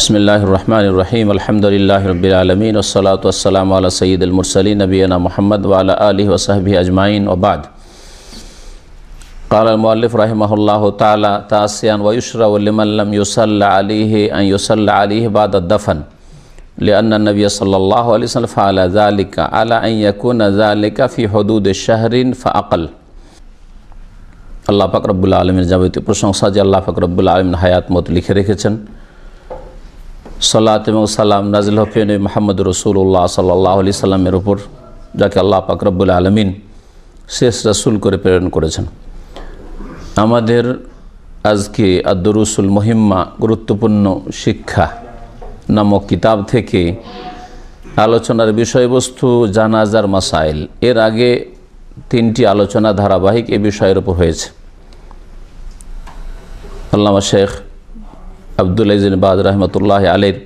बिस्मिल्लाहिर्रहमानिर्रहीम अल्हम्दुलिल्लाहि रब्बिल आलमीन वस्सलातु वस्सलामु अला सय्यिदिल मुरसलीन नबियना मुहम्मद व अला आलिहि व सहबिहि अजमाइन व बाद। क़ाल अल-मुअल्लिफ़ रहिमहुल्लाहु तआला तासियान व युशरउ लिमन लम युसल्ला अलैहि अन युसल्ला अलैहि बाद अद-दफ़न लिअन्ना नबिय सल्लल्लाहु अलैहि वसल्लम फ़अला ज़ालिका अला अन यकूना ज़ालिका फ़ी हुदूद शहरिन फ़अक़ल। আল্লাহ পাক রব্বুল আলামিনের যাবতীয় প্রশংসা যে আল্লাহ পাক রব্বুল আলামিন হায়াত মত লিখে রেখেছেন। সালাত এবং সালাম নাজিল হোক নবী মুহাম্মদ রাসূলুল্লাহ সাল্লাল্লাহু আলাইহি সাল্লামের উপর, যাকে আল্লাহ পাক রব্বুল আলামিন শেষ রাসূল করে প্রেরণ করেছেন। আমাদের আজকে আদ-দুরুসুল মুহিম্মা গুরুত্বপূর্ণ শিক্ষা নামক কিতাব থেকে আলোচনার বিষয়বস্তু জানাজার মাসাইল। এর আগে তিনটি আলোচনা ধারাবাহিক এ বিষয়ের উপর হয়েছে। আল্লামা শেখ আব্দুল আজিজ বিন বাজ রহমতুল্লাহ আলাইহির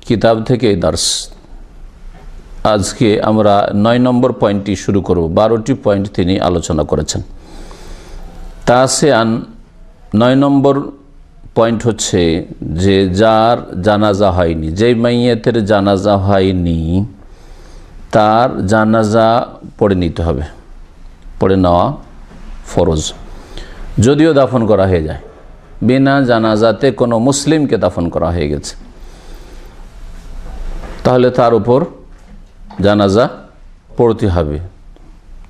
কিতাব থেকে দার্স। আজকে আমরা 9 নম্বর পয়েন্টটি শুরু করব। 12টি পয়েন্ট তিনি আলোচনা করেছেন। তাসিয়ান 9 নম্বর পয়েন্ট হচ্ছে যে যার জানাজা হয়নি, যেই মাইয়াতের জানাজা হয়নি তার জানাজা পড়ে নিতে হবে, পড়ে নেওয়া ফরজ। যদিও দাফন করা হয়ে যায়, বিনা জানাজাতে কোনো মুসলিমকে দাফন করা হয়ে গেছে, তাহলে তার উপর জানাজা পড়তে হবে।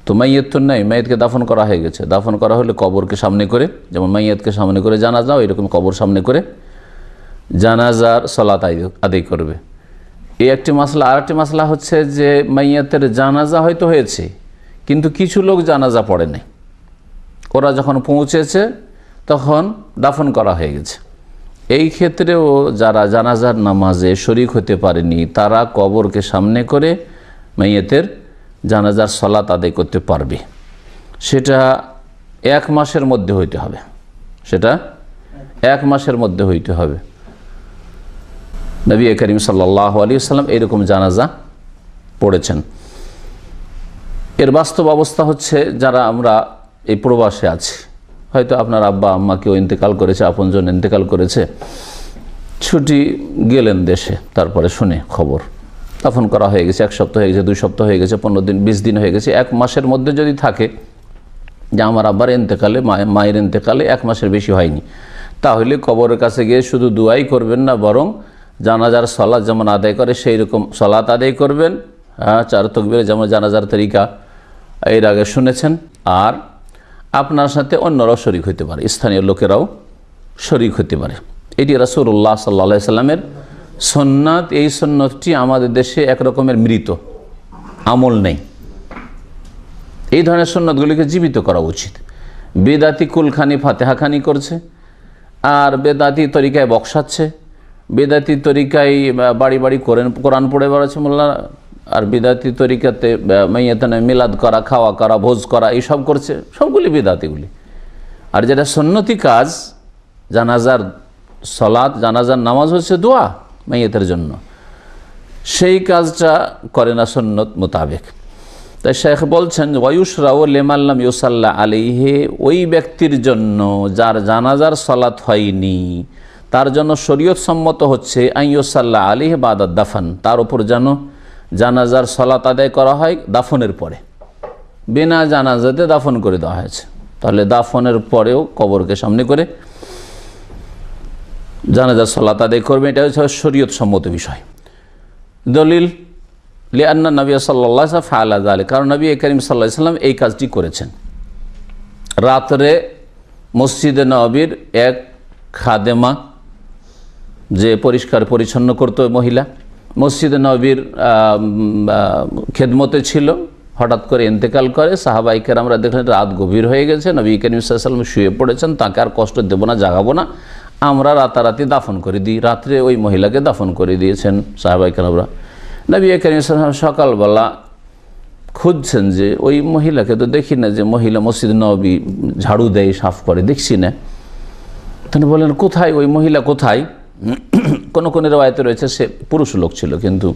তো মাইয়াত তো নাই, মাইয়াতকে দাফন করা হয়ে গেছে। দাফন করা হলে কবরকে সামনে করে, যেমন মাইয়াতকে সামনে করে জানাজা, এরকম কবর সামনে করে জানাজার সালাত আদায় করবে। এই একটি মাসলা। আর একটি মাসলা হচ্ছে যে মাইয়াতের জানাজা হয়তো হয়েছে কিন্তু কিছু লোক জানাজা পড়ে নাই, ওরা যখন পৌঁছেছে তখন দাফন করা হয়ে গেছে। এই ক্ষেত্রেও যারা জানাজার নামাজে শরীক হতে পারেনি তারা কবরকে সামনে করে মাইয়াতের জানাজার সালাত আদায় করতে পারবে। সেটা 1 মাসের মধ্যে হইতে হবে, সেটা 1 মাসের মধ্যে হইতে হবে। নবী করিম সাল্লাল্লাহু আলাইহি ওয়াসাল্লাম এরকম জানাজা পড়েছেন। এর বাস্তব অবস্থা হচ্ছে যারা আমরা এই প্রবাসে আছি, হয়তো আপনার আব্বা আম্মা কেউ ইন্তেকাল করেছে, আপনজন ইন্তেকাল করেছে, ছুটি গেলেন দেশে, তারপরে শুনে খবর দাফন করা হয়ে গেছে, 1 সপ্তাহ হয়ে গেছে, 2 সপ্তাহ হয়ে গেছে, 15 দিন 20 দিন হয়ে গেছে। 1 মাসের মধ্যে যদি থাকে যে আমার আব্বার ইন্তেকালে, মায়ের ইন্তেকালে 1 মাসের বেশি হয়নি, তাহলে কবরের কাছে গিয়ে শুধু দুয়াই করবেন না, বরং জানাজার সালাত যেমন আদায় করে সেই রকম সালাত আদায় করবেন। 4 তাকবীর যেমন জানাজার তরিকা এর আগে শুনেছেন। আর আপনার সাথে অন্যরাও শরীক হতে পারে, স্থানীয় লোকেরাও শরীক হতে পারে। এটি রাসূলুল্লাহ সাল্লাল্লাহু আলাইহি সাল্লামের সুন্নাত। এই সুন্নতটি আমাদের দেশে একরকমের মৃত, আমল নেই। এই ধরনের সুন্নতগুলিকে জীবিত করা উচিত। বেদাতি কুলখানি ফাতেহাখানি করছে, আর বেদাতি তরিকায় বক্সাচ্ছে, বেদাতি তরিকায় বাড়ি বাড়ি কোরআন পড়ে বেড়াচ্ছে মোল্লা, আর বেদাতি তরিকাতে মাইয়াতানে মিলাদ করা, খাওয়া করা, ভোজ করা, এইসব করছে, সবগুলি বেদাতিগুলি। আর যেটা সুন্নতি কাজ, জানাজার সালাত, জানাজার নামাজ হচ্ছে দোয়া মাইয়াতের জন্য, সেই কাজটা করে না সুন্নত মোতাবেক। তাই শেখ বলছেন ওয়ায়ুশরাউ লিমান লাম ইউসাল্লা আলাইহি, ওই ব্যক্তির জন্য যার জানাজার সালাত হয়নি তার জন্য শরীয়ত সম্মত হচ্ছে আন ইউসাল্লা আলাইহি বাদা দাফন, তার উপর যেন জানাজার সালাত আদায় করা হয় দাফনের পরে। বিনা জানাজাতে দাফন করে দেওয়া হয়েছে, তাহলে দাফনের পরেও কবরকে সামনে করে জানাজার সালাত আদায় করবে। এটা হচ্ছে শরীয়ত সম্মত বিষয়। দলিল লিআন্না নবী সাল্লাল্লাহু আলাইহি ওয়াসাল্লাম ফাআলা যালিকা, কারণ নবী করিম সাল্লাল্লাহু আলাইহি ওয়াসাল্লাম এই কাজটি করেছেন। রাত্রে মসজিদে নববীর এক খাদেমা, যে পরিষ্কার পরিচ্ছন্ন করতো মহিলা, মসজিদে নববীর খেদমতে ছিল, হঠাৎ করে ইন্তেকাল করে। সাহাবায়ে কেরামরা দেখলেন রাত গভীর হয়ে গেছে, নবী করিম সাল্লাল্লাহু আলাইহি ওয়াসাল্লাম শুয়ে পড়েছেন, তাকে আর কষ্ট দেব না, জাগাবো না, আমরা রাতারাতি দাফন করে দিই। রাত্রে ওই মহিলাকে দাফন করে দিয়েছেন সাহাবায়ে কেরামরা। নবী করিম সাল্লাল্লাহু আলাইহি ওয়াসাল্লাম সকালবেলা খুঁজছেন যে ওই মহিলাকে তো দেখি না, যে মহিলা মসজিদ নববী ঝাড়ু দেয়, সাফ করে, দেখছি না। তিনি বলেন কোথায় ওই মহিলা, কোথায়? কোনো কোনো রওয়ায়াতে রয়েছে সে পুরুষ লোক ছিল, কিন্তু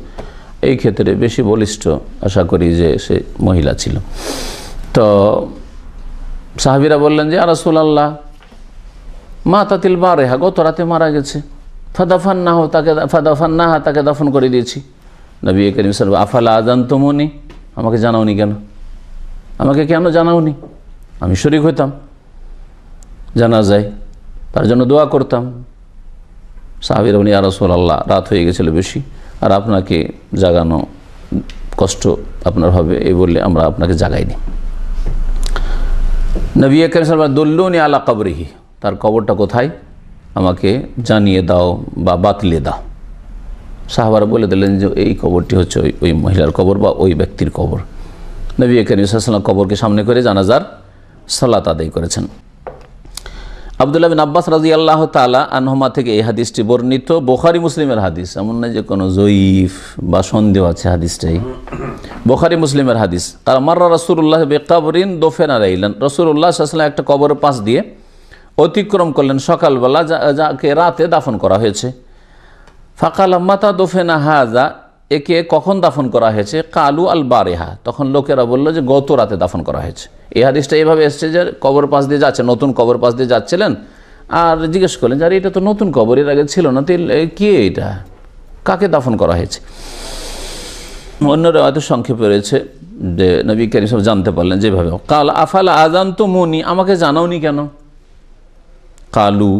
এই ক্ষেত্রে বেশি বলিষ্ঠ আশা করি যে সে মহিলা ছিল। তো সাহাবীরা বললেন যে ইয়া রাসূলুল্লাহ, মাতাতিল বারেহা, গত রাতে মারা গেছে। ফাদাফান্নাহা তাকে দাফন করে দিয়েছি। নবী করিম সাল্লাল্লাহু আলাইহি ওয়াসাল্লাম আফালা আযানতুমুনি, আমাকে জানাওনি কেন, আমাকে কেন জানাওনি, আমি শরীক হইতাম জানাজায়, তার জন্য দোয়া করতাম। সাহাবীরা বলেন ইয়া রাসূলুল্লাহ, রাত হয়ে গেছিল বেশি, আর আপনাকে জাগানো কষ্ট আপনার হবে, এই বললে আমরা আপনাকে জাগাইনি। নবী করিম সাল্লাল্লাহু আলাইহি ওয়াসাল্লাম দুল্লুনি আলা কবরিহি, তার কবরটা কোথায় আমাকে জানিয়ে দাও বা বাতলে দাও। সাহাবারা বলে দিলেন যে এই কবরটি হচ্ছে ওই মহিলার কবর বা ওই ব্যক্তির কবর। নবী করিম সাল্লাল্লাহু আলাইহি ওয়াসাল্লাম কবরকে সামনে করে জানাজার সালাত আদায় করেছেন। আব্দুল্লাহ বিন আব্বাস রাদিয়াল্লাহু তাআলা আনহুমা থেকে এই হাদিসটি বর্ণিত, বুখারী মুসলিমের হাদিস, এমন নয় যে কোনো জয়ীফ বা সন্দেহ আছে হাদিসটাই, বুখারী মুসলিমের হাদিস। কাল মাররা রাসূলুল্লাহ বিকবরিন দুফিনা লাইলান, রাসূলুল্লাহ সাল্লাল্লাহু আলাইহি ওয়াসাল্লাম একটা কবরের পাশ দিয়ে অতিক্রম করলেন সকালবেলা, যাকে রাতে দাফন করা হয়েছে। ফাকাল মাতা দুফিনা হাযা, একে কখন দাফন করা হয়েছে? কালু আল বারিহা, তখন লোকেরা বলল যে গত রাতে দাফন করা হয়েছে। এই হাদিসটা এইভাবে এসছে যে কবর পাশ দিয়ে যাচ্ছে, নতুন কবর পাশ দিয়ে যাচ্ছিলেন, আর জিজ্ঞেস করলেন যে আরে এটা তো নতুন কবর, এর আগে ছিল না, কে এটা, কাকে দাফন করা হয়েছে? অন্যরা হয়তো সংক্ষেপে রয়েছে যে নবী করিম সাল্লাল্লাহু আলাইহি ওয়াসাল্লাম জানতে পারলেন যেভাবে, কাল আফালা আযানতুমুনি, আমাকে জানাওনি কেন? কালু,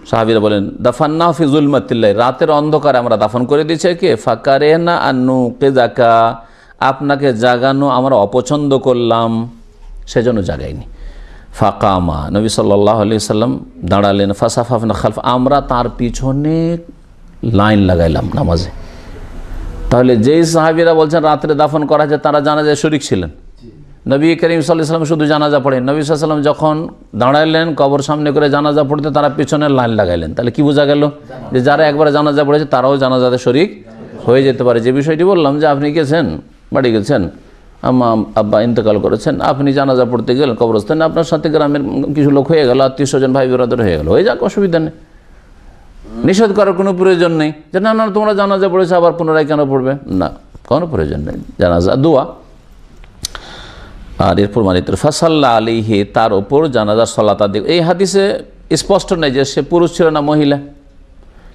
সাহাবীরা বলেন দাফান্না ফি যুলমাতিল্লাহ, রাতের অন্ধকারে আমরা দাফন করে দিয়েছি। কে? ফাকারেনা আন্নু কেজাকা, আপনাকে জাগানো আমরা অপছন্দ করলাম, সেজন্য জাগাইনি। ফাকামা, নবী সাল্লাল্লাহু আলাইহি ওয়াসাল্লাম দাঁড়ালেন, ফাসাফাফনা খালফ, আমরা তার পিছনে লাইন লাগাইলাম নামাজে। তাহলে যেই সাহাবীরা বলছেন রাত্রে দাফন করা হয়েছে, তারা জানাজায় শরীক ছিলেন। নবী করিম সাল্লাল্লাহু আলাইহি ওয়াসাল্লাম শুধু জানাজা পড়েন, নবী সাল্লাল্লাহু আলাইহি ওয়াসাল্লাম যখন দাঁড়াইলেন কবর সামনে করে জানাজা পড়তে, তারা পিছনে লাইন লাগাইলেন। তাহলে কি বোঝা গেল? যে যারা একবারে জানাজা পড়েছে তারাও জানাজাতে শরীক হয়ে যেতে পারে। যে বিষয়টি বললাম যে আপনি গেছেন, বাড়ি গেছেন, আব্বা ইন্তেকাল করেছেন, আপনি জানাজা পড়তে গেলেন কবরস্থানে, আপনার সাথে গ্রামের কিছু লোক হয়ে গেল, আত্মীয় স্বজন ভাই বিরাদর হয়ে গেল, হয়ে যাক, অসুবিধা নেই, নিষেধ করার কোনো প্রয়োজন নেই যে না না তোমরা জানাজা পড়েছে আবার পুনরায় কেন পড়বে, না, কোনো প্রয়োজন নেই। জানাজা দোয়া। আর এর প্রমাণিত ফাসাল্লা আলাইহি, তার ওপর জানাজার সালাত আদায়। এই হাদিসে স্পষ্ট নেই যে সে পুরুষ ছিল না মহিলা,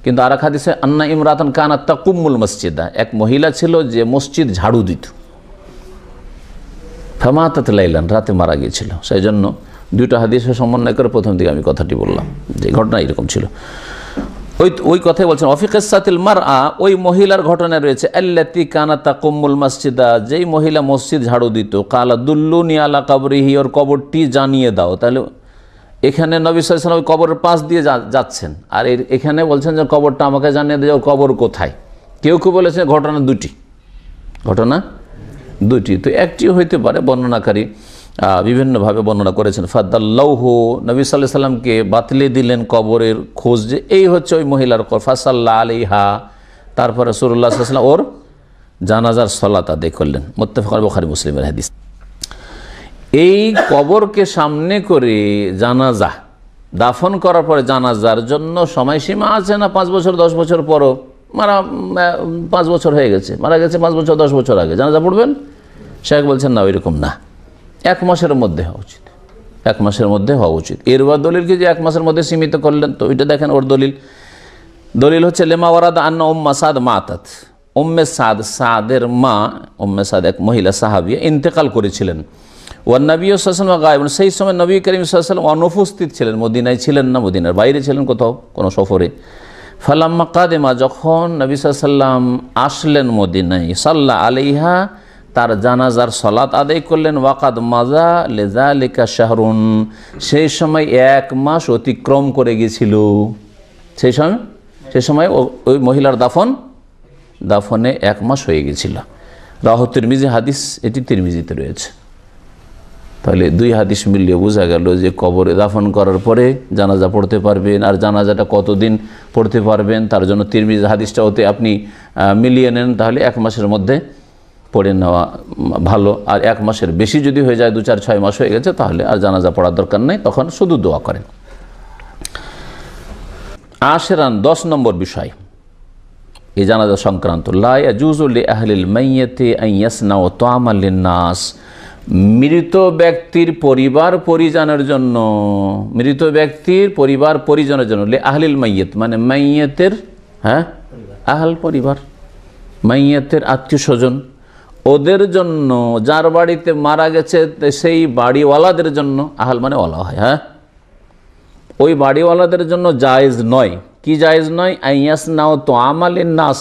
কিন্তু আর এক হাদিসে আন্না ইমরাতান কানাত তাকুমুল মসজিদা, এক মহিলা ছিল যে মসজিদ ঝাড়ু দিত। ফামাতাত লাইলান, রাতে মারা গিয়েছিল। সেই জন্য দুইটা হাদিসের সমন্বয় করে প্রথম দিকে আমি কথাটি বললাম যে ঘটনা এরকম ছিল। ওই কথাই বলছেন অফিকাসাতিল মারআ, ওই মহিলার ঘটনা রয়েছে আল্লাতি কানাত তাকুমুল মসজিদা, যেই মহিলা মসজিদ ঝাড়ু দিত। কালা দুল্লুনি আলা কবরিহি, ওর কবরটি জানিয়ে দাও। তাহলে এখানে নবী সাল্লাল্লাহু আলাইহি ওয়াসাল্লাম কবরের পাশ দিয়ে যাচ্ছেন, আর এখানে বলছেন যে কবরটা আমাকে জানিয়ে দাও, কবর কোথায়। কেউ কেউ বলেছে ঘটনা দুটি, তো একটি হইতে পারে, বর্ণনাকারী বিভিন্নভাবে বর্ণনা করেছেন। ফাদাল্লাহু, নবী সাল্লাল্লাহু আলাইহি ওয়াসাল্লামকে বাতলে দিলেন কবরের খোঁজ, যে এই হচ্ছে ওই মহিলার কবর। ফাসাল্লা আলাইহা, তারপরে রাসূলুল্লাহ সাল্লাল্লাহু আলাইহি ওয়াসাল্লাম ওর জানাজার সালাত আদায় করলেন। মুত্তাফাক বুখারী মুসলিমের হাদিস। এই কবরকে সামনে করে জানাজা দাফন করার পরে জানাজার জন্য সময়সীমা আছে না? 5 বছর 10 বছর পরও, 5 বছর হয়ে গেছে, মারা গেছে 5 বছর 10 বছর আগে, জানাজা পড়বেন? শেখ বলছেন না, ওইরকম না, 1 মাসের মধ্যে হওয়া উচিত, 1 মাসের মধ্যে হওয়া উচিত। এরবার দলিলকে যে 1 মাসের মধ্যে সীমিত করলেন, তো ওইটা দেখেন ওর দলিল হচ্ছে লেমা ওয়ারাদা আন্না উম্মা সাদ মাতাত, উম্মে সাদ, সাদের মা উম্মে সাদ এক মহিলা সাহাবিয়া ইন্তেকাল করেছিলেন। ওয়ান নবী সাল্লাল্লাহু আলাইহি ওয়াসাল্লাম গায়েব, সেই সময় নবী করিম সাল্লাল্লাহু আলাইহি ওয়াসাল্লাম অনুপস্থিত ছিলেন, মদিনায় ছিলেন না, মদিনার বাইরে ছিলেন কোথাও কোনো সফরে। ফালাম্মা কাদেমা, যখন নবী সাল্লাল্লাহু আলাইহি ওয়াসাল্লাম আসলেন মদিনায়, সাল্লা আলাইহা, তার জানাজার সালাত আদায় করলেন। ওয়াকাদ মাজা লিযালিকা শাহরুন, সেই সময় 1 মাস অতিক্রম করে গিয়েছিল। সেই সময় ওই মহিলার দাফনে 1 মাস হয়ে গেছিল। রাহু তিরমিজি হাদিস, এটি তিরমিজিতে রয়েছে। তাহলে 2 হাদিস মিলিয়ে বোঝা গেল যে কবরে দাফন করার পরে জানাজা পড়তে পারবেন, আর জানাজাটা কতদিন পড়তে পারবেন তার জন্য তিরমিজি হাদিসটা ওতে আপনি মিলিয়ে নেন, তাহলে 1 মাসের মধ্যে পড়ে নেওয়া ভালো। আর 1 মাসের বেশি যদি হয়ে যায়, 2, 4, 6 মাস হয়ে গেছে, তাহলে আর জানাজা পড়ার দরকার নেই, তখন শুধু দোয়া করেন। আশেরান, 10 নম্বর বিষয় এই জানাজা সংক্রান্ত, লা ইয়াজুজু লি আহলিল মাইয়্যিতি আন ইয়াসনাউ তাআমান লিন-নাস, মৃত ব্যক্তির পরিবার পরিজনের জন্য, মৃত ব্যক্তির পরিবার পরিজনের জন্য, লে আহলিল মাইয়িত মানে মাইয়িতের আহল পরিবার, মাইয়িতের আত্মীয় স্বজন, ওদের জন্য, যার বাড়িতে মারা গেছে সেই বাড়িওয়ালাদের জন্য, আহল মানে ওয়ালা হয়, ওই বাড়িওয়ালাদের জন্য জায়েজ নয়। কি জায়েজ নয়? আইয়াস নাও তো আমালিন নাস,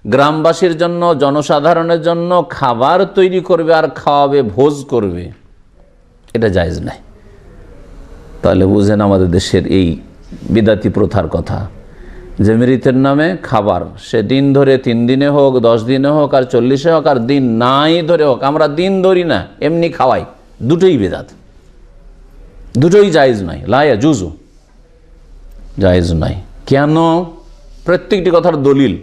গ্রামবাসীর জন্য, জনসাধারণের জন্য খাবার তৈরি করবে আর খাওয়াবে, ভোজ করবে, এটা জায়েজ নাই। তাহলে বুঝেন আমাদের দেশের এই বিদাতি প্রথার কথা, যে মৃতের নামে খাবার, সে দিন ধরে 3 দিনে হোক, 10 দিনে হোক, আর 40-এ হোক, আর দিন নাই ধরে হোক, আমরা দিন ধরি না, এমনি খাওয়াই, দুটোই বিদাত, দুটোই জায়েজ নাই, লা ইয়াজুজু, জায়েজ নাই। কেন? প্রত্যেকটি কথার দলিল,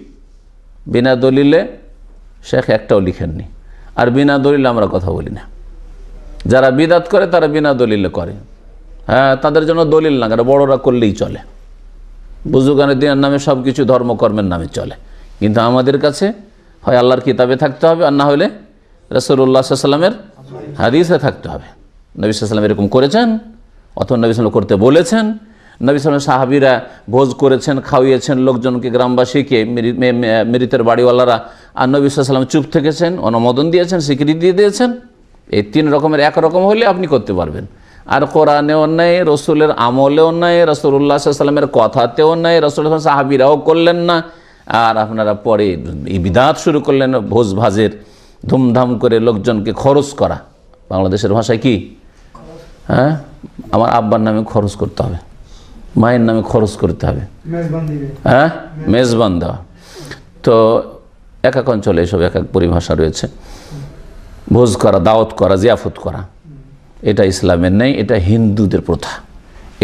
বিনা দলিলে শেখ একটাও লিখেননি, আর বিনা দলিলে আমরা কথা বলি না। যারা বিদাত করে তারা বিনা দলিলে করে, তাদের জন্য দলিল না, বড়রা করলেই চলে, বুজুর্গানের দিনের নামে সব কিছু ধর্মকর্মের নামে চলে। কিন্তু আমাদের কাছে হয় আল্লাহর কিতাবে থাকতে হবে, আর না হলে রাসূলুল্লাহ সাল্লাল্লাহু আলাইহি ওয়াসাল্লামের হাদিসে থাকতে হবে। নবী সাল্লাল্লাহু আলাইহি ওয়াসাল্লাম এরকম করেছেন, অথবা নবী সাল্লাল্লাহু আলাইহি ওয়াসাল্লাম করতে বলেছেন। নবী সাল্লাল্লাহু আলাইহি ওয়াসাল্লাম সাহাবীরা ভোজ করেছেন, খাওয়িয়েছেন লোকজনকে, গ্রামবাসীকে, মৃতের বাড়িওয়ালারা, আর নবী সাল্লাল্লাহু আলাইহি ওয়াসাল্লাম চুপ থেকেছেন, অনুমোদন দিয়েছেন, স্বীকৃতি দিয়ে দিয়েছেন। এই 3 রকমের একরকম হলে আপনি করতে পারবেন। আর কোরআনেও নাই, রসুলের আমলেও নাই, রাসূলুল্লাহ সাল্লাল্লাহু আলাইহি ওয়াসাল্লামের কথাতেও নাই, রাসূলুল্লাহ সাহাবীরাও করলেন না, আর আপনারা পরে এই বিদাত শুরু করলেন, ভোজ ভাজের, ধুমধাম করে লোকজনকে খরচ করা। বাংলাদেশের ভাষায় কি? আমার আব্বার নামে খরচ করতে হবে, মায়ের নামে খরচ করতে হবে, মেজবান দেওয়া। তো এক এক অঞ্চলে এসব এক এক পরিভাষা রয়েছে। ভোজ করা, দাওয়াত করা, জিয়াফত করা, এটা ইসলামের নেই, এটা হিন্দুদের প্রথা,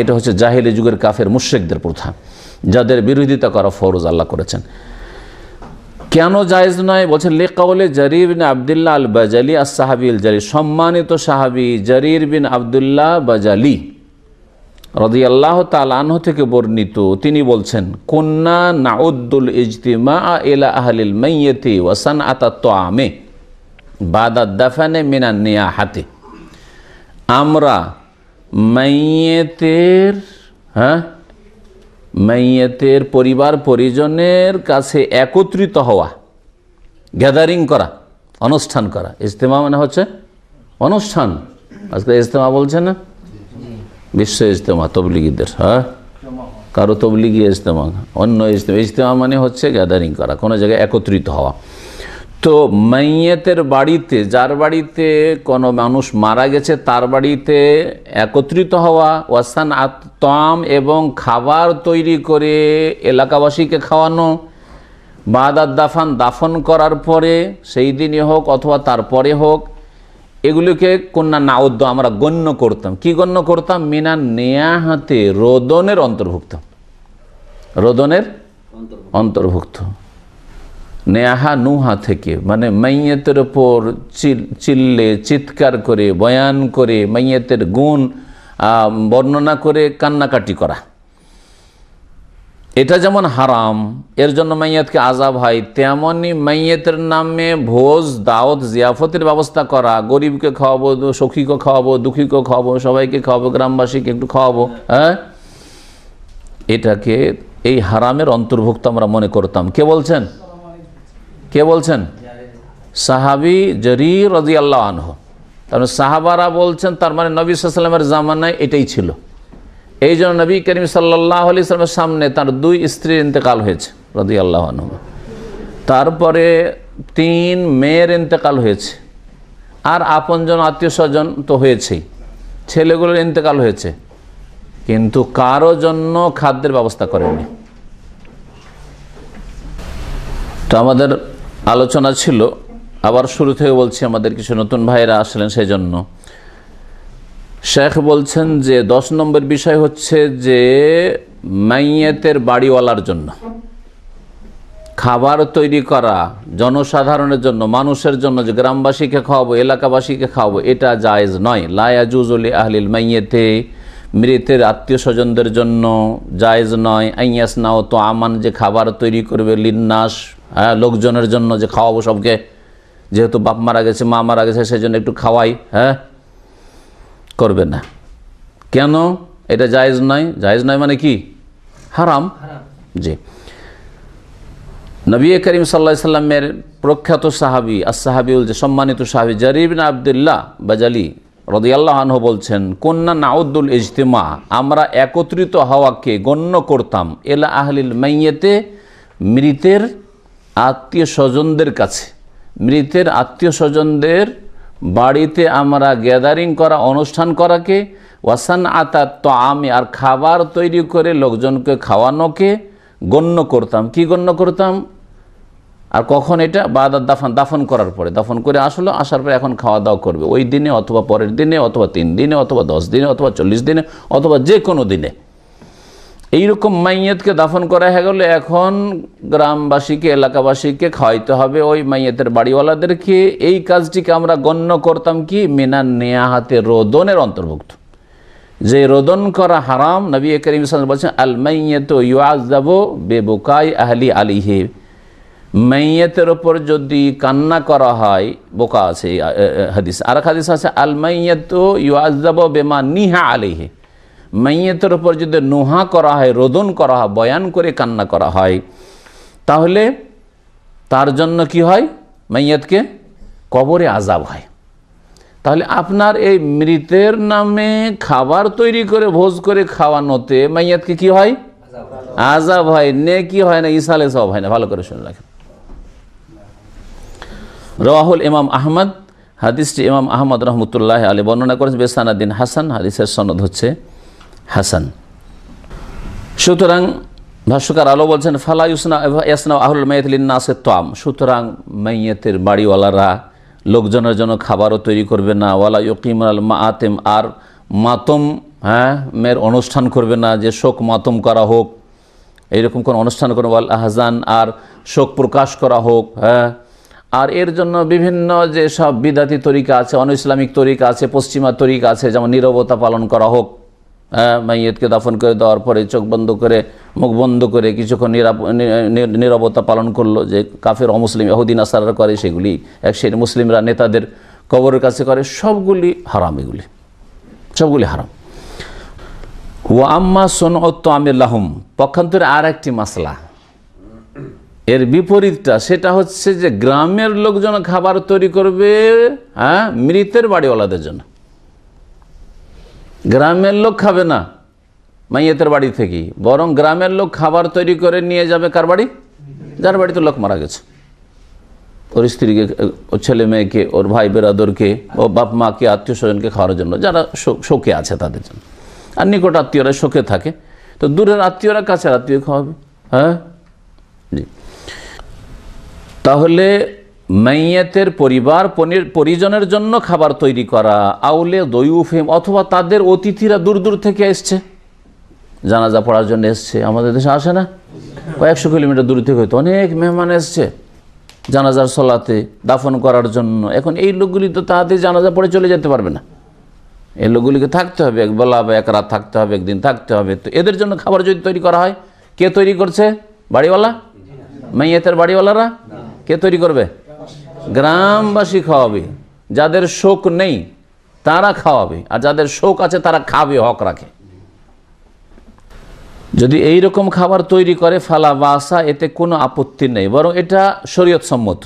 এটা হচ্ছে জাহেলি যুগের কাফের মুশরিকদের প্রথা, যাদের বিরোধিতা করা ফরজ আল্লাহ করেছেন। কেন জায়েজ নয়? বলছেন লিকাউলে জারির বিন আবদুল্লাহ আল বাজালি আস সাহাবী আল জালিল, সম্মানিত সাহাবী জারির বিন আবদুল্লাহ বাজালি রাদিয়াল্লাহু তাআলা আনহু থেকে বর্ণিত, তিনি বলছেন, কুন্না নাউদ্দুল ইজতিমা ইলা আহলিল মাইয়িতি ওয়া সানআতাত তুআমে বাদা দাফানে মিনান নিয়াহাতি, আমরা মাইয়িতের পরিবার পরিজনের কাছে একত্রিত হওয়া, গ্যাদারিং করা, অনুষ্ঠান করা। ইজতেমা মানে হচ্ছে অনুষ্ঠান। আজকে ইজতেমা বলছে না, বিশ্ব ইজতেমা তবলিগীদের, কারো তবলিগি ইজতেমা, অন্য ইজতেমা। ইজতেমা মানে হচ্ছে গ্যাদারিং করা, কোনো জায়গায় একত্রিত হওয়া। তো মাইয়িতের বাড়িতে, যার বাড়িতে কোনো মানুষ মারা গেছে তার বাড়িতে একত্রিত হওয়া, ওয়াসান আত্তাম এবং খাবার তৈরি করে এলাকাবাসীকে খাওয়ানো, বাদাত দাফান দাফন করার পরে, সেই দিনই হোক অথবা তারপরে হোক, এগুলিকে কন্যা নাউদ্দ আমরা গণ্য করতাম। কি গণ্য করতাম? মিনান নেয়াহাতে, রোদনের অন্তর্ভুক্ত, রোদনের অন্তর্ভুক্ত। নেয়াহা নুহা থেকে, মানে মাইয়িতের ওপর চিল্লে চিৎকার করে বয়ান করে মাইয়িতের গুণ বর্ণনা করে কান্নাকাটি করা, এটা যেমন হারাম, এর জন্য মাইয়িতকে আযাব হয়, তেমনি মাইয়িতের নামে ভোজ দাওয়াত জিয়াফতের ব্যবস্থা করা, গরিবকে খাওয়াবো, সখীকে খাওয়াবো, দুঃখীকে খাওয়াবো, সবাইকে খাওয়াবো, গ্রামবাসীকে একটু খাওয়াবো, এটাকে এই হারামের অন্তর্ভুক্ত আমরা মনে করতাম। কে বলছেন? কে বলছেন? সাহাবী জারীর রাদিয়াল্লাহু আনহু। তার সাহাবারা বলছেন, তার মানে নবী সাল্লাল্লাহু আলাইহি ওয়াসাল্লামের জামানায় এটাই ছিল। এই জন্য নবী করিম সাল্লাল্লাহু আলাইহি ওয়াসাল্লামের সামনে তার 2 স্ত্রীর ইন্তেকাল হয়েছে রাদিয়াল্লাহু আনহু, তারপরে 3 মেয়ের ইন্তেকাল হয়েছে, আর আপনজন আত্মীয় স্বজন তো হয়েছেই, ছেলেগুলোর ইন্তেকাল হয়েছে, কিন্তু কারো জন্য খাদ্যের ব্যবস্থা করেননি। তো আমাদের আলোচনা ছিল, আবার শুরু থেকে বলছি, আমাদের কিছু নতুন ভাইরা আসলেন সেই জন্য। শেখ বলছেন যে 10 নম্বর বিষয় হচ্ছে যে মাইয়িতের বাড়িওয়ালার জন্য খাবার তৈরি করা, জনসাধারণের জন্য, মানুষের জন্য, যে গ্রামবাসীকে খাওয়াবো, এলাকাবাসীকে খাওয়াবো, এটা জায়েজ নয়। লা ইয়াজুজু লি আহলিল মাইয়িতি, মৃতের আত্মীয় স্বজনদের জন্য জায়েজ নয়। আইয়াসনাও তো আমান, যে খাবার তৈরি করবে, লিন্নাস, লোকজনের জন্য যে খাওয়াবো সবকে, যেহেতু বাপ মারা গেছে, মা মারা গেছে, সেই জন্য একটু খাওয়াই, হ্যাঁ, করবে না। কেন এটা জায়েজ নয়? জায়েজ নয় মানে কি? হারাম। জি। নবী করিম সাল্লাল্লাহু আলাইহি সাল্লামের প্রখ্যাত সাহাবী, as-সাহাবীউল যে সম্মানিত সাহাবী জারির ইবনে আব্দুল্লাহ বাজালি রাদিয়াল্লাহু আনহু বলছেন, কুন্না নাউদ্দুল ইজতিমা, আমরা একত্রিত হওয়াকে গণ্য করতাম, এলা আহলিল মাইয়াতে, মৃতের আত্মীয় স্বজনদের কাছে, মৃতের আত্মীয় স্বজনদের বাড়িতে আমরা গ্যাদারিং করা, অনুষ্ঠান করাকে, ওয়াসান আতাত তো আমি, আর খাবার তৈরি করে লোকজনকে খাওয়ানোকে গণ্য করতাম। কি গণ্য করতাম? আর কখন এটা? বাদাত দাফন, দাফন করার পরে, দাফন করে আসলো, আসার পরে এখন খাওয়া দাওয়া করবে, ওই দিনে অথবা পরের দিনে অথবা 3 দিনে অথবা 10 দিনে অথবা 40 দিনে অথবা যে কোনো দিনে। এইরকম মাইয়াতকে দাফন করা হয়ে গেলে এখন গ্রামবাসীকে, এলাকাবাসীকে খাওয়াইতে হবে, ওই মাইয়াতের বাড়িওয়ালাদেরকে। এই কাজটিকে আমরা গণ্য করতাম কি? মিনান নিয়াহাতে, রোদনের অন্তর্ভুক্ত। যে রোদন করা হারাম, নবী করিম সাল্লাল্লাহু আলাইহি ওয়াসাল্লাম বলছেন, আল মাইয়াতু ইউআযাবু বিবুকাই আহলি আলাইহি, মাইয়াতের ওপর যদি কান্না করা হয়, বোকা আছে হাদিস। আর এক হাদিস আছে, আল মাইয়াতু ইউআযাবু বিমা নিহা আলাইহি, মাইয়াতের ওপর যদি নোহা করা হয়, রোদন করা হয়, বয়ান করে কান্না করা হয়, তাহলে তার জন্য কি হয়? মাইয়াতকে কবরে আযাব হয়। তাহলে আপনার এই মৃতের নামে খাবার তৈরি করে ভোজ করে খাওয়ানোতে মাইয়াতকে কি হয়? আযাব হয়, নেকি হয় না, ইসালে সওয়াব হয় না। ভালো করে শুনে রাখেন। রাওয়াহুল ইমাম আহমদ, হাদিসটি ইমাম আহমদ রহমতুল্লাহ আলাইহি বর্ণনা করেছেন বেসানাদিন হাসান, হাদিসের সনদ হচ্ছে হাসান। সুতরাং ভাষ্যকার আলো বলছেন, ফালা ইয়াসনা আহলুল মাইয়াত লিন-নাসি তাম, সুতরাং মাইয়াতের বাড়িওয়ালারা লোকজনের জন্য খাবারও তৈরি করবে না, ওয়ালা ইউকিমুল মাআতিম, আর মাতম, হ্যাঁ, মের অনুষ্ঠান করবে না, যে শোক মাতম করা হোক, এইরকম কোন অনুষ্ঠান করবে, ওয়াল আহজান, আর শোক প্রকাশ করা হোক, হ্যাঁ। আর এর জন্য বিভিন্ন যে সব বিদাতি তরিকা আছে, অন ইসলামিক তরিকা আছে, পশ্চিমা তরিকা আছে, যেমন নীরবতা পালন করা হোক, হ্যাঁ, মাইয়াতকে দাফন করে দেওয়ার পরে চোখ বন্ধ করে, মুখ বন্ধ করে কিছুক্ষণ নীরবতা পালন করলো, যে কাফের অমুসলিম ইহুদি নাসারা করে, সেগুলি এক সেই মুসলিমরা নেতাদের কবরের কাছে করে, সবগুলি হারাম, এগুলি সবগুলি হারাম। ওয়া আম্মা সুনউত তামিল লাহুম, পক্ষান্তরে আর একটি মাসলা, এর বিপরীতটা, সেটা হচ্ছে যে গ্রামের লোকজন খাবার তৈরি করবে, হ্যাঁ, মৃতের বাড়িওয়ালাদের জন্য। গ্রামের লোক খাবে না মাইয়াতের বাড়ি থেকেই, বরং গ্রামের লোক খাবার তৈরি করে নিয়ে যাবে কার বাড়ি? যার বাড়িতে লোক মারা গেছে, ওর স্ত্রীকে, ওর ছেলে মেয়েকে, ওর ভাই বেরাদরকে, ও বাপ মাকে, আত্মীয় স্বজনকে খাওয়ার জন্য, যারা শোকে আছে তাদের জন্য। আর নিকট আত্মীয়রা শোকে থাকে, তো দূরের আত্মীয়রা কাছের আত্মীয় খাওয়াবে, হ্যাঁ, জি। তাহলে মাইয়াতের পরিবার পরিজনের জন্য খাবার তৈরি করা, আউলে দয়ুফেম, অথবা তাদের অতিথিরা দূর দূর থেকে এসছে, জানাজা পড়ার জন্য এসছে, আমাদের দেশে আসে না, কয়েকশো কিলোমিটার দূর থেকে হয়তো অনেক মেহমান এসছে জানাজার সলাতে, দাফন করার জন্য। এখন এই লোকগুলি তো তাদের জানাজা পড়ে চলে যেতে পারবে না, এই লোকগুলিকে থাকতে হবে, এক বেলা বা এক রাত থাকতে হবে, একদিন থাকতে হবে। তো এদের জন্য খাবার যদি তৈরি করা হয়, কে তৈরি করছে? বাড়িওয়ালা, মাইয়াতের বাড়িওয়ালারা? কে তৈরি করবে? গ্রামবাসী খাওয়াবে। যাদের শোক নেই তারা খাওয়াবে, আর যাদের শোক আছে তারা খাবে, হক রাখে। যদি এই রকম খাবার তৈরি করে, ফালা বাসা, এতে কোনো আপত্তি নেই, বরং এটা শরীয়ত সম্মত,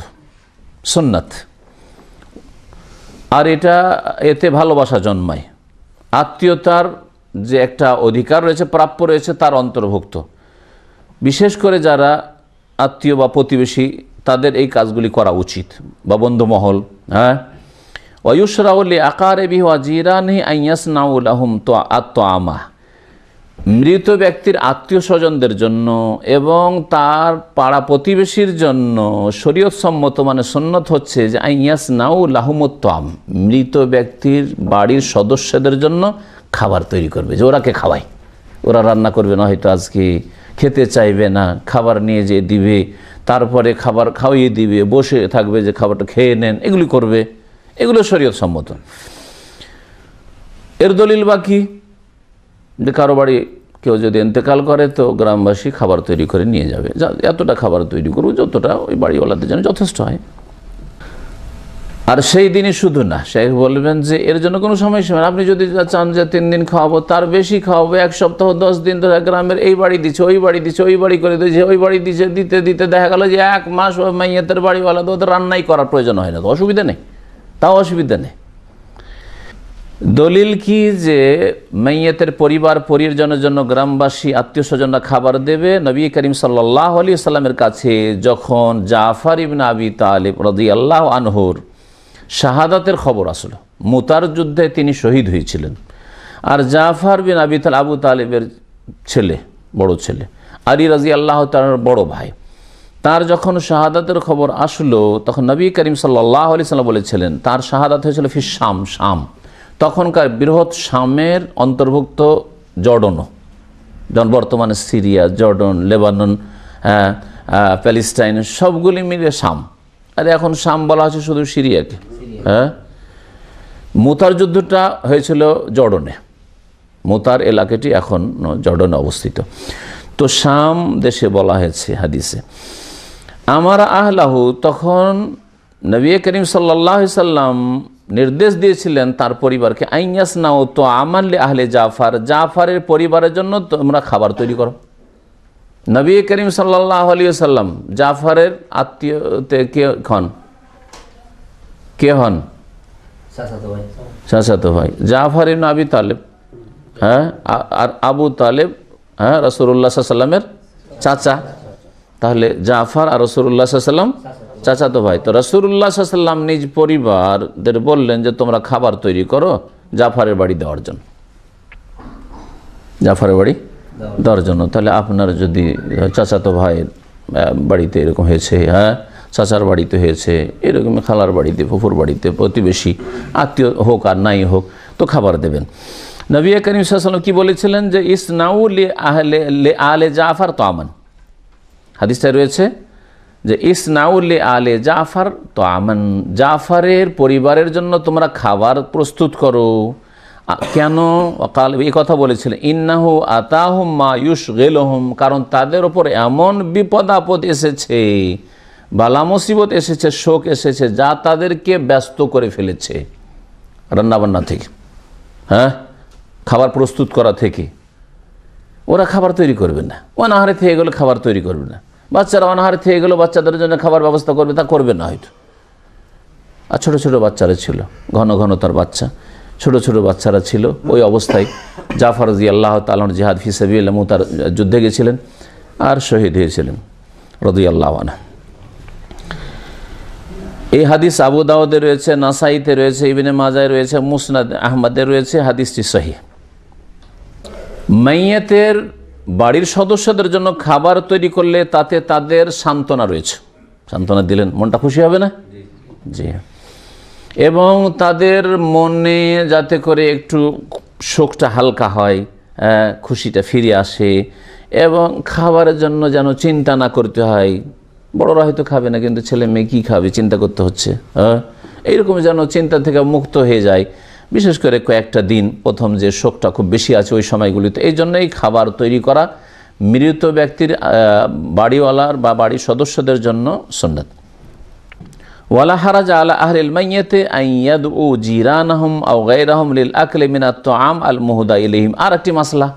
সুন্নাত। আর এটা, এতে ভালোবাসা জন্মায়, আত্মীয়তার যে একটা অধিকার রয়েছে, প্রাপ্য রয়েছে, তার অন্তর্ভুক্ত। বিশেষ করে যারা আত্মীয় বা প্রতিবেশী, তাদের এই কাজগুলি করা উচিত, বা বন্ধুমহল, হ্যাঁ। ওয়ুশরাউলি আকারিবি ওয়া জিরানি আইয়াসনাউ লাহুম আত-তাআমা, মৃত ব্যক্তির আত্মীয় স্বজনদের জন্য এবং তার পাড়া প্রতিবেশীর জন্য শরীয়ত সম্মত, মানে সুন্নত হচ্ছে যে আইয়াসনাউ লাহুমুত তাআম, মৃত ব্যক্তির বাড়ির সদস্যদের জন্য খাবার তৈরি করবে, যে ওরাকে খাওয়ায়, ওরা রান্না করবে না, হয়তো আজকে খেতে চাইবে না, খাবার নিয়ে যেয়ে দিবে, তারপরে খাবার খাওয়িয়ে দিবে, বসে থাকবে যে খাবারটা খেয়ে নেন, এগুলি করবে, এগুলো শরীয়ত সম্মত। এর দলিল বাকি যে কারো বাড়ি কেউ যদি ইন্তেকাল করে, তো গ্রামবাসী খাবার তৈরি করে নিয়ে যাবে, এতটা খাবার তৈরি করবো যতটা ওই বাড়িওয়ালাদের জন্য যথেষ্ট হয়। আর সেই দিনই শুধু না, শেখ বলবেন যে এর জন্য কোনো সময়সীমা, আপনি যদি চান যে 3 দিন খাওয়াবো, তার বেশি খাওয়াবো, 1 সপ্তাহ 10 দিন ধরে গ্রামের এই বাড়ি দিচ্ছে, ওই বাড়ি দিচ্ছে, ওই বাড়ি করে দিচ্ছে, ওই বাড়ি দিচ্ছে, দিতে দিতে দেখা গেল যে 1 মাস ওই মাইয়াতের বাড়িওয়ালা তো ওদের রান্নাই করার প্রয়োজন হয় না, তো অসুবিধা নেই, তাও অসুবিধা নেই। দলিল কি যে মাইয়াতের পরিবার পরিজনের জন্য গ্রামবাসী আত্মীয় স্বজনরা খাবার দেবে? নবী করিম সাল্লাল্লাহু আলাইহি সাল্লামের কাছে যখন জাফর ইবনে আবি তালিব রাদিয়াল্লাহু আনহুর শাহাদাতের খবর আসলো, মুতার যুদ্ধে তিনি শহীদ হয়েছিলেন, আর জাফর বিন আবি তালিব আবু তালিবের ছেলে, বড় ছেলে, আলী রাদিয়াল্লাহু তাআলার বড় ভাই, তার যখন শাহাদাতের খবর আসলো তখন নবী করিম সাল্লাল্লাহু আলাইহি সাল্লাম বলেছিলেন, তার শাহাদাত হয়েছিল ফি শাম, শাম, তখনকার বৃহৎ শামের অন্তর্ভুক্ত জর্ডনও, যেমন বর্তমানে সিরিয়া, জর্ডন, লেবানন, প্যালেস্টাইন সবগুলি মিলে শাম। আর এখন শাম বলা হচ্ছে শুধু সিরিয়াকে। হ্যাঁ, মুতার যুদ্ধটা হয়েছিল জর্ডনে, মুতার এলাকাটি এখন জর্ডনে অবস্থিত। তো শাম দেশে বলা হয়েছে হাদিসে। আমার আহলাহু, তখন নবী করিম সাল্লাল্লাহু আলাইহি সাল্লাম নির্দেশ দিয়েছিলেন তার পরিবারকে, আইয়াস নাও তো আমাল্লে আহলে জাফর, জাফরের পরিবারের জন্য তোমরা খাবার তৈরি করো। নবী করিম সাল্লাল্লাহু আলাইহি সাল্লাম জাফরের আত্মীয়তে কে হন? চাচাতো ভাই জাফর ইবনে আবি তালেব। হ্যাঁ, আর আবু তালেব হ্যাঁ রাসূলুল্লাহ সাল্লাল্লাহু আলাইহি সাল্লামের চাচা। তাহলে জাফর আর রাসূলুল্লাহ সাল্লাল্লাহু আলাইহি সাল্লাম চাচাতো ভাই। তো রাসূলুল্লাহ সাল্লাল্লাহু আলাইহি সাল্লাম নিজ পরিবারদের বললেন যে তোমরা খাবার তৈরি করো জাফরের বাড়ি দেওয়ার জন্য, জাফরের বাড়ি দেওয়ার জন্য। তাহলে আপনার যদি চাচাতো ভাইয়ের বাড়িতে এরকম হয়েছে, হ্যাঁ চাচার বাড়িতে হয়েছে, এরকম খালার বাড়িতে, ফুফুর বাড়িতে, প্রতিবেশী আত্মীয় হোক আর নাই হোক, তো খাবার দেবেন। নবী করিম সাল্লাল্লাহু আলাইহি ওয়াসাল্লাম কি বলেছিলেন যে ইসনাউ লি আলে জাফর তামান, হাদিসটা রয়েছে যে ইসনাউ লি আলে জাফর তামান, জাফরের পরিবারের জন্য তোমরা খাবার প্রস্তুত করো। কেন? কাল এই কথা বলেছিলেন, ইন্নাহু আতাহুম মা ইউশগিলুহুম, কারণ তাদের ওপর এমন বিপদ আপদ এসেছে, বালা মুসিবত এসেছে, শোক এসেছে, যা তাদেরকে ব্যস্ত করে ফেলেছে রান্নাবান্না থেকে, হ্যাঁ খাবার প্রস্তুত করা থেকে। ওরা খাবার তৈরি করবে না, অনাহারে থেকে গেলে খাবার তৈরি করবে না, বাচ্চারা অনাহারে থেকে গেলে বাচ্চাদের জন্য খাবার ব্যবস্থা করবে, তা করবে না হয়তো। আর ছোটো ছোটো বাচ্চারা ছিল, ঘন ঘন তার বাচ্চা, ছোটো ছোটো বাচ্চারা ছিল। ওই অবস্থায় জাফর রাদিয়াল্লাহু তাআলা জিহাদ ফি সাবিলিল্লাহ মুতার যুদ্ধে গেছিলেন আর শহীদ হয়েছিলেন রাদিয়াল্লাহু আনহু। এই হাদিস আবু দাউদে রয়েছে, নাসাইতে রয়েছে, ইবনে মাজায় রয়েছে, মুসনাদ আহমদে রয়েছে, হাদিসটি সহিহ। মাইয়াতের বাড়ির সদস্যদের জন্য খাবার তৈরি করলে তাতে তাদের সান্ত্বনা রয়েছে, সান্ত্বনা দিলেন, মনটা খুশি হবে না? জি। এবং তাদের মনে যাতে করে একটু শোকটা হালকা হয়, খুশিটা ফিরে আসে, এবং খাবারের জন্য যেন চিন্তা না করতে হয়। বড়রা হয়তো খাবে না, কিন্তু ছেলে মেয়ে কী খাবে চিন্তা করতে হচ্ছে, এইরকম যেন চিন্তা থেকে মুক্ত হয়ে যায়, বিশেষ করে কয়েকটা দিন প্রথম যে শোকটা খুব বেশি আছে ওই সময়গুলিতে। এই জন্যই খাবার তৈরি করা মৃত ব্যক্তির বাড়িওয়ালার বা বাড়ির সদস্যদের জন্য সুন্নাত। ওয়ালা হারাজ আলা আহলিল মাইয়াতি আন ইয়াদউ জিরানাহুম আও গায়রাহুম লিল আকলি মিনাত তাআম আল মুহদা ইলাইহিম। আর একটি মাসলা,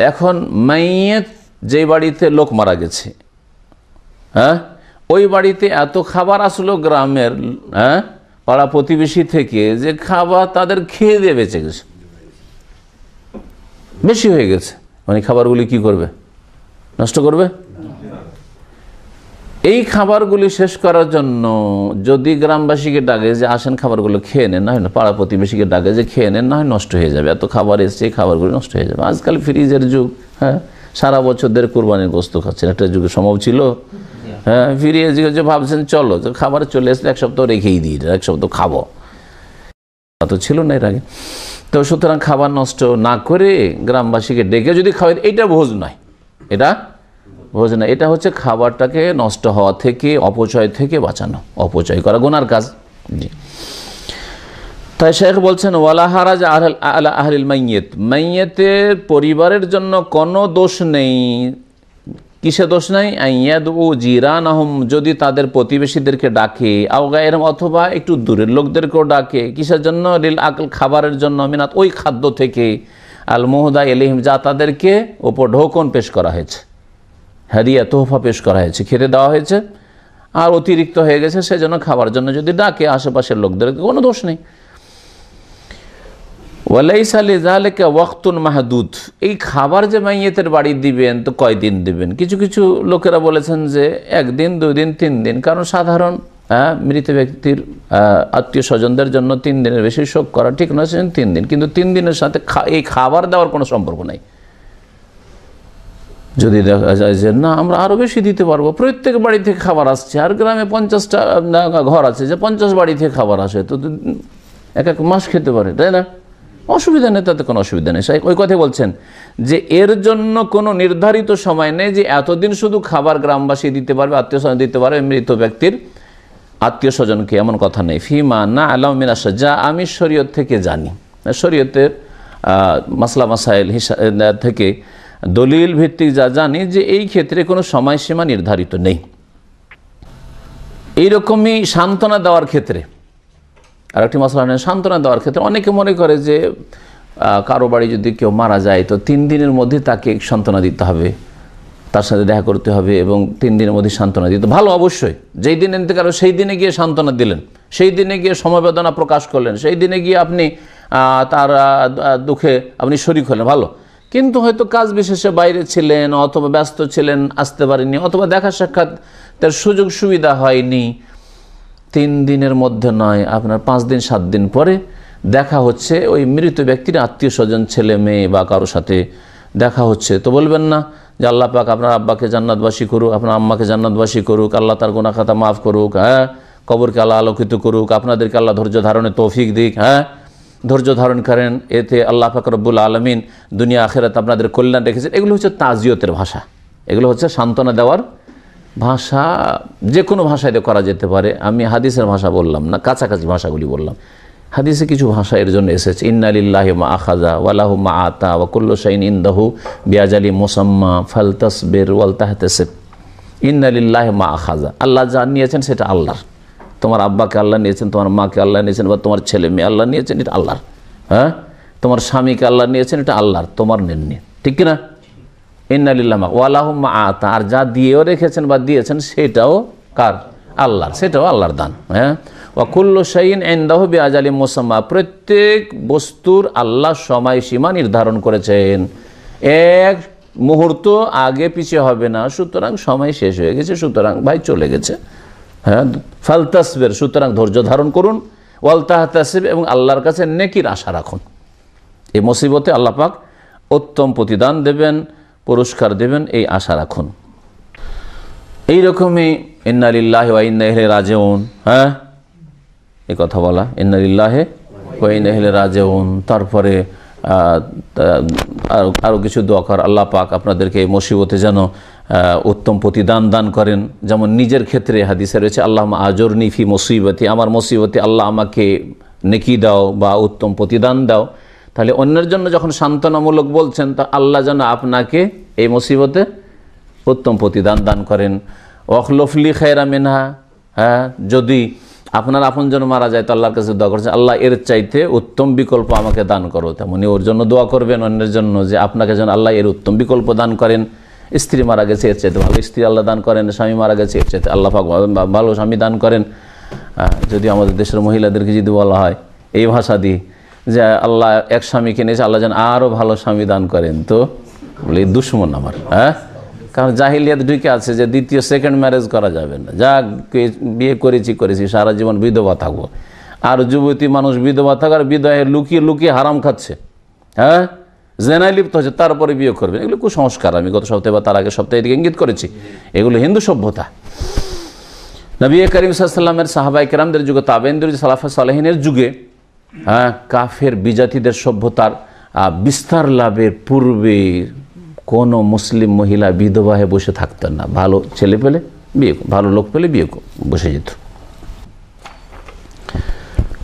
এখন মাইয়াত যে বাড়িতে লোক মারা গেছে, হ্যাঁ ওই বাড়িতে এত খাবার আসলো গ্রামের, হ্যাঁ পাড়া প্রতিবেশী থেকে, যে খাবার তাদের খেয়ে দিয়ে বেঁচে গেছে, বেশি হয়ে গেছে, মানে খাবারগুলি কি করবে? নষ্ট করবে। এই খাবারগুলি শেষ করার জন্য যদি গ্রামবাসীকে ডাকে যে আসেন খাবারগুলো খেয়ে নেন, না হয় না পাড়া প্রতিবেশীকে ডাকে যে খেয়ে নেন, না হয় নষ্ট হয়ে যাবে, এত খাবার এসছে এই খাবারগুলি নষ্ট হয়ে যাবে। আজকাল ফ্রিজের যুগ, হ্যাঁ সারা বছর ধরে কোরবানির গোশত খাচ্ছেন, একটা যুগে সম্ভব ছিল? হ্যাঁ ফিরিয়ে যে ভাবছেন চলো খাবার চলে আসলে 1 সপ্তাহ রেখেই দিই, 1 সপ্তাহ খাবো, তা তো ছিল না এর আগে। তো সুতরাং খাবার নষ্ট না করে গ্রামবাসীকে ডেকে যদি খাওয়াই, এইটা ভোজ নয়, এটা ভোজ না, এটা হচ্ছে খাবারটাকে নষ্ট হওয়া থেকে, অপচয় থেকে বাঁচানো, অপচয় করা গুনার কাজ। জি, তাই শেখ বলছেন ওয়ালা হারাজ আলা আহলিল মাইয়াত, মাইয়াতের পরিবারের জন্য কোনো দোষ নেই কিসে দোষ নাই? আইয়াদু জিরানাহুম, যদি তাদের প্রতিবেশীদেরকে ডাকে, আও গায়রহুম, অথবা একটু দূরের লোকদেরকেও ডাকে। কিসের জন্য? লিল আকল, খাবারের জন্য, মিনাত, ওই খাদ্য থেকে, আল মুহদা ইলাইহিম, যা তাদেরকে ওপর ঢোকন পেশ করা হয়েছে, হাদিয়া তোহফা পেশ করা হয়েছে, খেতে দেওয়া হয়েছে, আর অতিরিক্ত হয়ে গেছে, সেজন্য খাবার জন্য যদি ডাকে আশেপাশের লোকদেরকে, কোনো দোষ নেই। ওয়ালাইসা লিযালিকা ওয়াক্তুন মাহদুদ, এই খাবার যে মাইয়েতের বাড়ি দিবেন তো কয়দিন দিবেন? কিছু কিছু লোকেরা বলেছেন যে 1 দিন, 2 দিন, 3 দিন, কারণ সাধারণ মৃত ব্যক্তির আত্মীয় স্বজনদের জন্য 3 দিনের বেশি শোক করা ঠিক নয়, 3 দিন। কিন্তু 3 দিনের সাথে এই খাবার দেওয়ার কোনো সম্পর্ক নাই। যদি দেখা যায় যে না, আমরা আরও বেশি দিতে পারবো, প্রত্যেক বাড়ি থেকে খাবার আসছে, আর গ্রামে 50টা ঘর আছে, যে 50 বাড়ি থেকে খাবার আসে, তো 1 মাস খেতে পারে, তাই না? অসুবিধা নেই, তাতে কোনো অসুবিধা নেই। ওই কথাই বলছেন যে এর জন্য কোনো নির্ধারিত সময় নেই যে এতদিন শুধু খাবার গ্রামবাসী দিতে পারবে, আত্মীয় স্বজন দিতে পারবে, মৃত ব্যক্তির আত্মীয় স্বজনকে, এমন কথা নেই। ফিমা না আলাম মিনাস, যা আমি শরীয়ত থেকে জানি, শরীয়তের মাসলা মাসাইল থেকে দলিল ভিত্তিক যা জানি, যে এই ক্ষেত্রে কোনো সময়সীমা নির্ধারিত নেই। এইরকমই সান্ত্বনা দেওয়ার ক্ষেত্রে আর একটি মশলা নেই। সান্ত্বনা দেওয়ার ক্ষেত্রে অনেকে মনে করে যে কারো বাড়ি যদি কেউ মারা যায় তো 3 দিনের মধ্যে তাকে সান্ত্বনা দিতে হবে, তার সাথে দেখা করতে হবে এবং 3 দিনের মধ্যে সান্ত্বনা দিতে ভালো। অবশ্যই যেই দিন ইন্তেকাল সেই দিনে গিয়ে সান্ত্বনা দিলেন, সেই দিনে গিয়ে সমবেদনা প্রকাশ করলেন, সেই দিনে গিয়ে আপনি তার দুঃখে আপনি শরীক হলেন, ভালো। কিন্তু হয়তো কাজ বিশেষে বাইরে ছিলেন, অথবা ব্যস্ত ছিলেন, আসতে পারেননি, অথবা দেখা সাক্ষাৎ তার সুযোগ সুবিধা হয়নি, 3 দিনের মধ্যে নয়, আপনার 5 দিন 7 দিন পরে দেখা হচ্ছে, ওই মৃত ব্যক্তির আত্মীয় স্বজন, ছেলে মেয়ে বা কারো সাথে দেখা হচ্ছে, তো বলবেন না যে আল্লাহ পাক আপনার আব্বাকে জান্নাতবাসী করুক, আপনার আম্মাকে জান্নাতবাসী করুক, আল্লাহ তার গুনাহ খাতা মাফ করুক, হ্যাঁ, কবরকে আল্লাহ আলোকিত করুক, আপনাদেরকে আল্লাহ ধৈর্য ধারণের তৌফিক দিক, হ্যাঁ, ধৈর্য ধারণ করেন, এতে আল্লাহ পাক রব্বুল আলামিন দুনিয়া আখিরাত আপনাদের কল্যাণ রেখেছেন। এগুলো হচ্ছে তাজিয়তের ভাষা, এগুলো হচ্ছে সান্ত্বনা দেওয়ার ভাষা। যে কোনো ভাষায় করা যেতে পারে, আমি হাদিসের ভাষা বললাম না, কাছাকাছি ভাষাগুলি বললাম। হাদিসে কিছু ভাষা এর জন্য এসেছে, ইন্না লিল্লাহি মা আখাযা ওয়া লাহু মা আতা ওয়া কুল্লু শাইইন ইনদাহু বিআজালি মুসাম্মা ফালতাসবির ওয়াল তাহতাসিব। ইন্না লিল্লাহি মা আখাযা, আল্লাহ যা নিয়েছেন সেটা আল্লাহর। তোমার আব্বাকে আল্লাহ নিয়েছেন, তোমার মাকে আল্লাহ নিয়েছেন, বা তোমার ছেলে মেয়ে আল্লাহ নিয়েছেন, এটা আল্লাহর। হ্যাঁ, তোমার স্বামীকে আল্লাহ নিয়েছেন, এটা আল্লাহর, তোমার নেননি, ঠিক কিনা? ইন্না লিল্লাহি ওয়া লাহু মা আতা, আর যা দিয়েও রেখেছেন বা দিয়েছেন সেটাও কার? আল্লাহর, সেটাও আল্লাহর দান। হ্যাঁ, ওয়া কুল্লু শাইইন ইনদাহু বিআজালি মুসাম্মা, প্রত্যেক বস্তুর আল্লাহ সময়সীমা নির্ধারণ করেছেন, 1 মুহূর্ত আগে পিছিয়ে হবে না, সুতরাং সময় শেষ হয়ে গেছে, সুতরাং ভাই চলে গেছে। হ্যাঁ, ফালতাসবির, সুতরাং ধৈর্য ধারণ করুন, ওয়াল তাহতাসিব, এবং আল্লাহর কাছে নেকির আশা রাখুন। এই মুসিবতে আল্লাহ পাক উত্তম প্রতিদান দেবেন, পুরস্কার দেবেন, এই আশা রাখুন। এইরকমই ইন্না লিল্লাহি ওয়া ইন্না ইলাইহি রাজিউন, হ্যাঁ, এই কথা বলা, ইন্না লিল্লাহি ওয়া ইন্না ইলাইহি রাজিউন। তারপরে আরও কিছু দোয়া কর, আল্লাহ পাক আপনাদেরকে এই মুসিবতে যেন উত্তম প্রতিদান দান করেন। যেমন নিজের ক্ষেত্রে হাদিসে রয়েছে, আল্লাহুম্মা আজুরনি ফি মুসিবতি, আমার মুসিবতে আল্লাহ আমাকে নেকি দাও বা উত্তম প্রতিদান দাও। তাহলে অন্যের জন্য যখন সান্ত্বনামূলক বলছেন, তা আল্লাহ যেন আপনাকে এই মুসিবতে উত্তম প্রতিদান দান করেন। ওয়াখলুফলি খায়রা মিনহা, হ্যাঁ, যদি আপনার আপনজন মারা যায় তো আল্লাহর কাছে দোয়া করছেন, আল্লাহ এর চাইতে উত্তম বিকল্প আমাকে দান করো। তেমনি ওর জন্য দোয়া করবেন, অন্যের জন্য, যে আপনাকে যেন আল্লাহ এর উত্তম বিকল্প দান করেন। স্ত্রী মারা গেছে, এর চাইতে ভালো স্ত্রী আল্লাহ দান করেন। স্বামী মারা গেছে, এর চাইতে আল্লাহ পাক ভালো স্বামী দান করেন। যদি আমাদের দেশের মহিলাদেরকে যদি বলা হয় এই ভাষা দিয়ে যে আল্লাহ এক স্বামীকে নিয়েছে, আল্লাহ যেন আরও ভালো স্বামী দান করেন, তো বলে দুশ্মন আমার। হ্যাঁ, কারণ জাহিলিয়াত ঢুকে আছে যে দ্বিতীয় সেকেন্ড ম্যারেজ করা যাবে না, যা বিয়ে করেছি সারা জীবন বিধবা থাকবো। আর যুবতী মানুষ বিধবা থাকার বিধবায় লুকিয়ে লুকিয়ে হারাম খাচ্ছে, হ্যাঁ, জেনায় লিপ্ত হচ্ছে, তারপরে বিয়ে করবে। এগুলো কুসংস্কার, আমি গত সপ্তাহে বা তার আগের সপ্তাহে এদিকে ইঙ্গিত করেছি। এগুলো হিন্দু সভ্যতা। নবী করিম সাল্লাল্লাহু আলাইহি ওয়াসাল্লামের সাহাবায়ে কেরামদের যুগে, তাবেঈনদের সালাফে সালেহিনের যুগে, হ্যাঁ, কাফের বিজাতিদের সভ্যতার বিস্তার লাভের পূর্বে কোনো মুসলিম মহিলা বিধবা হয়ে বসে থাকতেন না। ভালো ছেলে পেলে বিয়ে, ভালো লোক পেলে বিয়ে বসে যেত।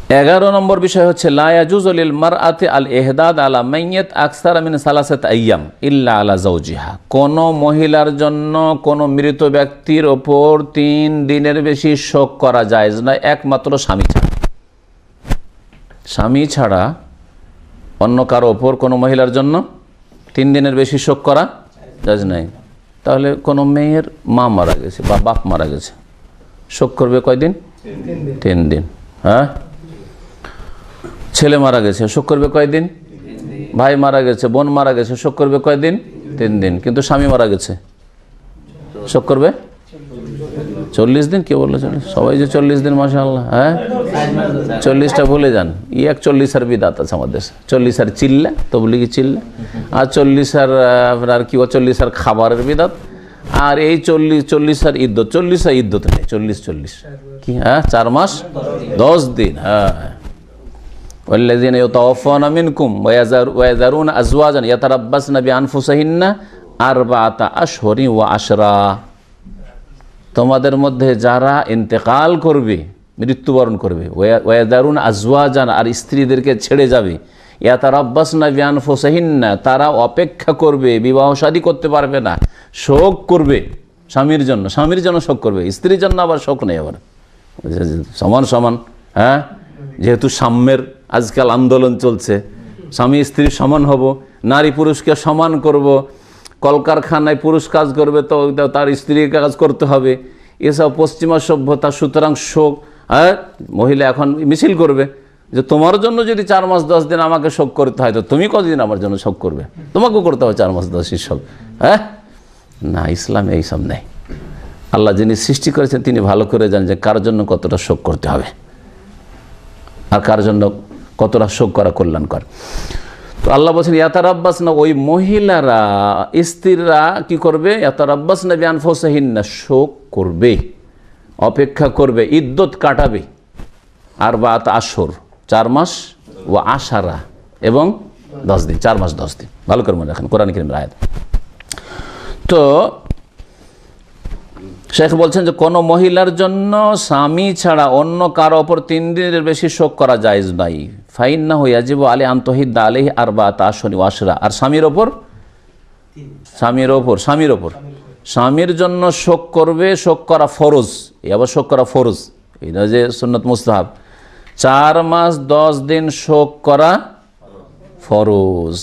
11 নম্বর বিষয় হচ্ছে লা ইয়াজুজু লিল মারআতি আল ইহদাদ আলা মাইয়িত আকসার মিন সালাসাত আইয়াম ইল্লা আলা যাওজিহা। কোন মহিলার জন্য কোন মৃত ব্যক্তির ওপর 3 দিনের বেশি শোক করা জায়েজ নয়, একমাত্র স্বামী ছাড়া। স্বামী ছাড়া অন্য কারো ওপর কোনো মহিলার জন্য 3 দিনের বেশি শোক করা জায়েজ নাই। তাহলে কোনো মেয়ের মা মারা গেছে বা বাপ মারা গেছে, শোক করবে কয়দিন? 3 দিন। হ্যাঁ, ছেলে মারা গেছে, শোক করবে কয়দিন? ভাই মারা গেছে, বোন মারা গেছে, শোক করবে কয়দিন? 3 দিন। কিন্তু স্বামী মারা গেছে, শোক করবে 40 দিন। কে বললো 40? সবাই যে 40 দিন, মাশাআল্লাহ। হ্যাঁ, 40টা ভুলে যান। 41 বিদাত আছে আমাদের। 40 চিল্লা, তবলিগি চিল্লা, আর 40 আপনার কি 40 খাবারের বিদাত, আর এই 40 ইদ্যত। 40 ইদ্যত নেই, 40 কি? হ্যাঁ, 4 মাস 10 দিন। হ্যাঁ, ওয়াল্লাযীনা ইয়াতাওয়াফাউনা মিনকুম ওয়া ইয়াযারুনা আজওয়াজান ইয়াতারাব্বাসনা বিআনফুসিহিন্না 4 আশহুরিন ওয়া 10। তোমাদের মধ্যে যারা ইন্তেকাল করবে, মৃত্যুবরণ করবে, ওয়া ইয়াযারুনা আজওয়াজান, আর স্ত্রীদেরকে ছেড়ে যাবে, ইয়াতারাব্বাসনা বিআনফুসিহিন্না, তারা অপেক্ষা করবে, বিবাহ শাদী করতে পারবে না, শোক করবে স্বামীর জন্য। স্বামীর জন্য শোক করবে, স্ত্রীর জন্য আবার শোক নেই। আবার সমান সমান। হ্যাঁ, যেহেতু সাম্যের আজকাল আন্দোলন চলছে, স্বামী স্ত্রী সমান হব, নারী পুরুষকে সমান করব, কলকারখানায় পুরুষ কাজ করবে তো তার স্ত্রীকে কাজ করতে হবে, এসব পশ্চিমা সভ্যতা। সুতরাং শোক, হ্যাঁ, মহিলা এখন মিছিল করবে যে তোমার জন্য যদি 4 মাস 10 দিন আমাকে শোক করতে হয়, তো তুমি কতদিন আমার জন্য শোক করবে? তোমাকেও করতে হবে 4 মাস 10 শোক। হ্যাঁ, না, ইসলামে এইসব নেই। আল্লাহ যিনি সৃষ্টি করেছেন তিনি ভালো করে জানেন যে কার জন্য কতটা শোক করতে হবে আর কার জন্য কতটা শোক করা কল্যাণকর। তো আল্লাহ বলছেন ইয়াতারাব্বাস না, ওই মহিলারা, স্ত্রীরা কি করবে? ইয়াতারাব্বাস না বিআনফুসিহিন্না, শোক করবে, অপেক্ষা করবে, ইদ্যত কাটাবে। 4 আশহুর, 4 মাস, ও 10 এবং 10 দিন, 4 মাস 10 দিন। ভালো করে মনে রাখেন, কোরআন কারীমের আয়াত। তো শেখ বলছেন যে কোনো মহিলার জন্য স্বামী ছাড়া অন্য কারো ওপর 3 দিনের বেশি শোক করা জায়েজ নাই। ফাইন্নাহু ইয়াজিবু আলাইহি আন তুহিদ্দা আলাইহি 4 আশহুরিন ওয়া 10। আর স্বামীর ওপর স্বামীর জন্য শোক করবে, শোক করা ফরজ। এই আবার শোক করা ফরজ, এটা যে সুন্নাত মুস্তাহাব। 4 মাস 10 দিন শোক করা ফরজ।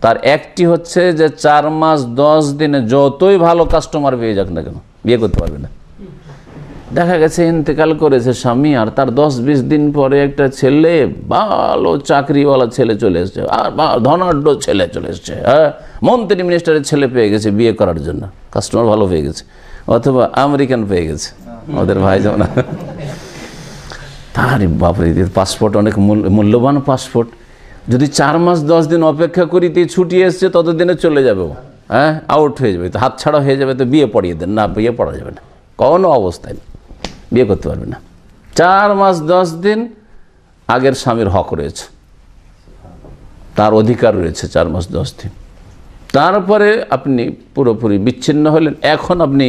তার একটি হচ্ছে যে 4 মাস 10 দিনে যতই ভালো কাস্টমার পেয়ে যাক না কেন, বিয়ে করতে পারবে না। দেখা গেছে ইন্তেকাল করেছে স্বামী, আর তার 10-20 দিন পরে একটা ছেলে, ভালো চাকরিওয়ালা ছেলে চলে এসছে, আর ধনাঢ্য ছেলে চলে এসছে। হ্যাঁ, মন্ত্রী মিনিস্টারের ছেলে পেয়ে গেছে বিয়ে করার জন্য, কাস্টমার ভালো পেয়ে গেছে, অথবা আমেরিকান পেয়ে গেছে, ওদের ভাই যেমন। তার বাপরে, পাসপোর্ট অনেক মূল্যবান পাসপোর্ট। যদি 4 মাস 10 দিন অপেক্ষা করিতে ছুটি এসছে, ততদিনে চলে যাবে, হ্যাঁ, আউট হয়ে যাবে, তো হাত ছাড়া হয়ে যাবে, তো বিয়ে পড়িয়ে দেন না, বিয়ে পড়া যাবে না, কোনো অবস্থায় বিয়ে করতে পারবে না। 4 মাস 10 দিন আগের স্বামীর হক রয়েছে, তার অধিকার রয়েছে 4 মাস 10 দিন। তারপরে আপনি পুরোপুরি বিচ্ছিন্ন হলেন, এখন আপনি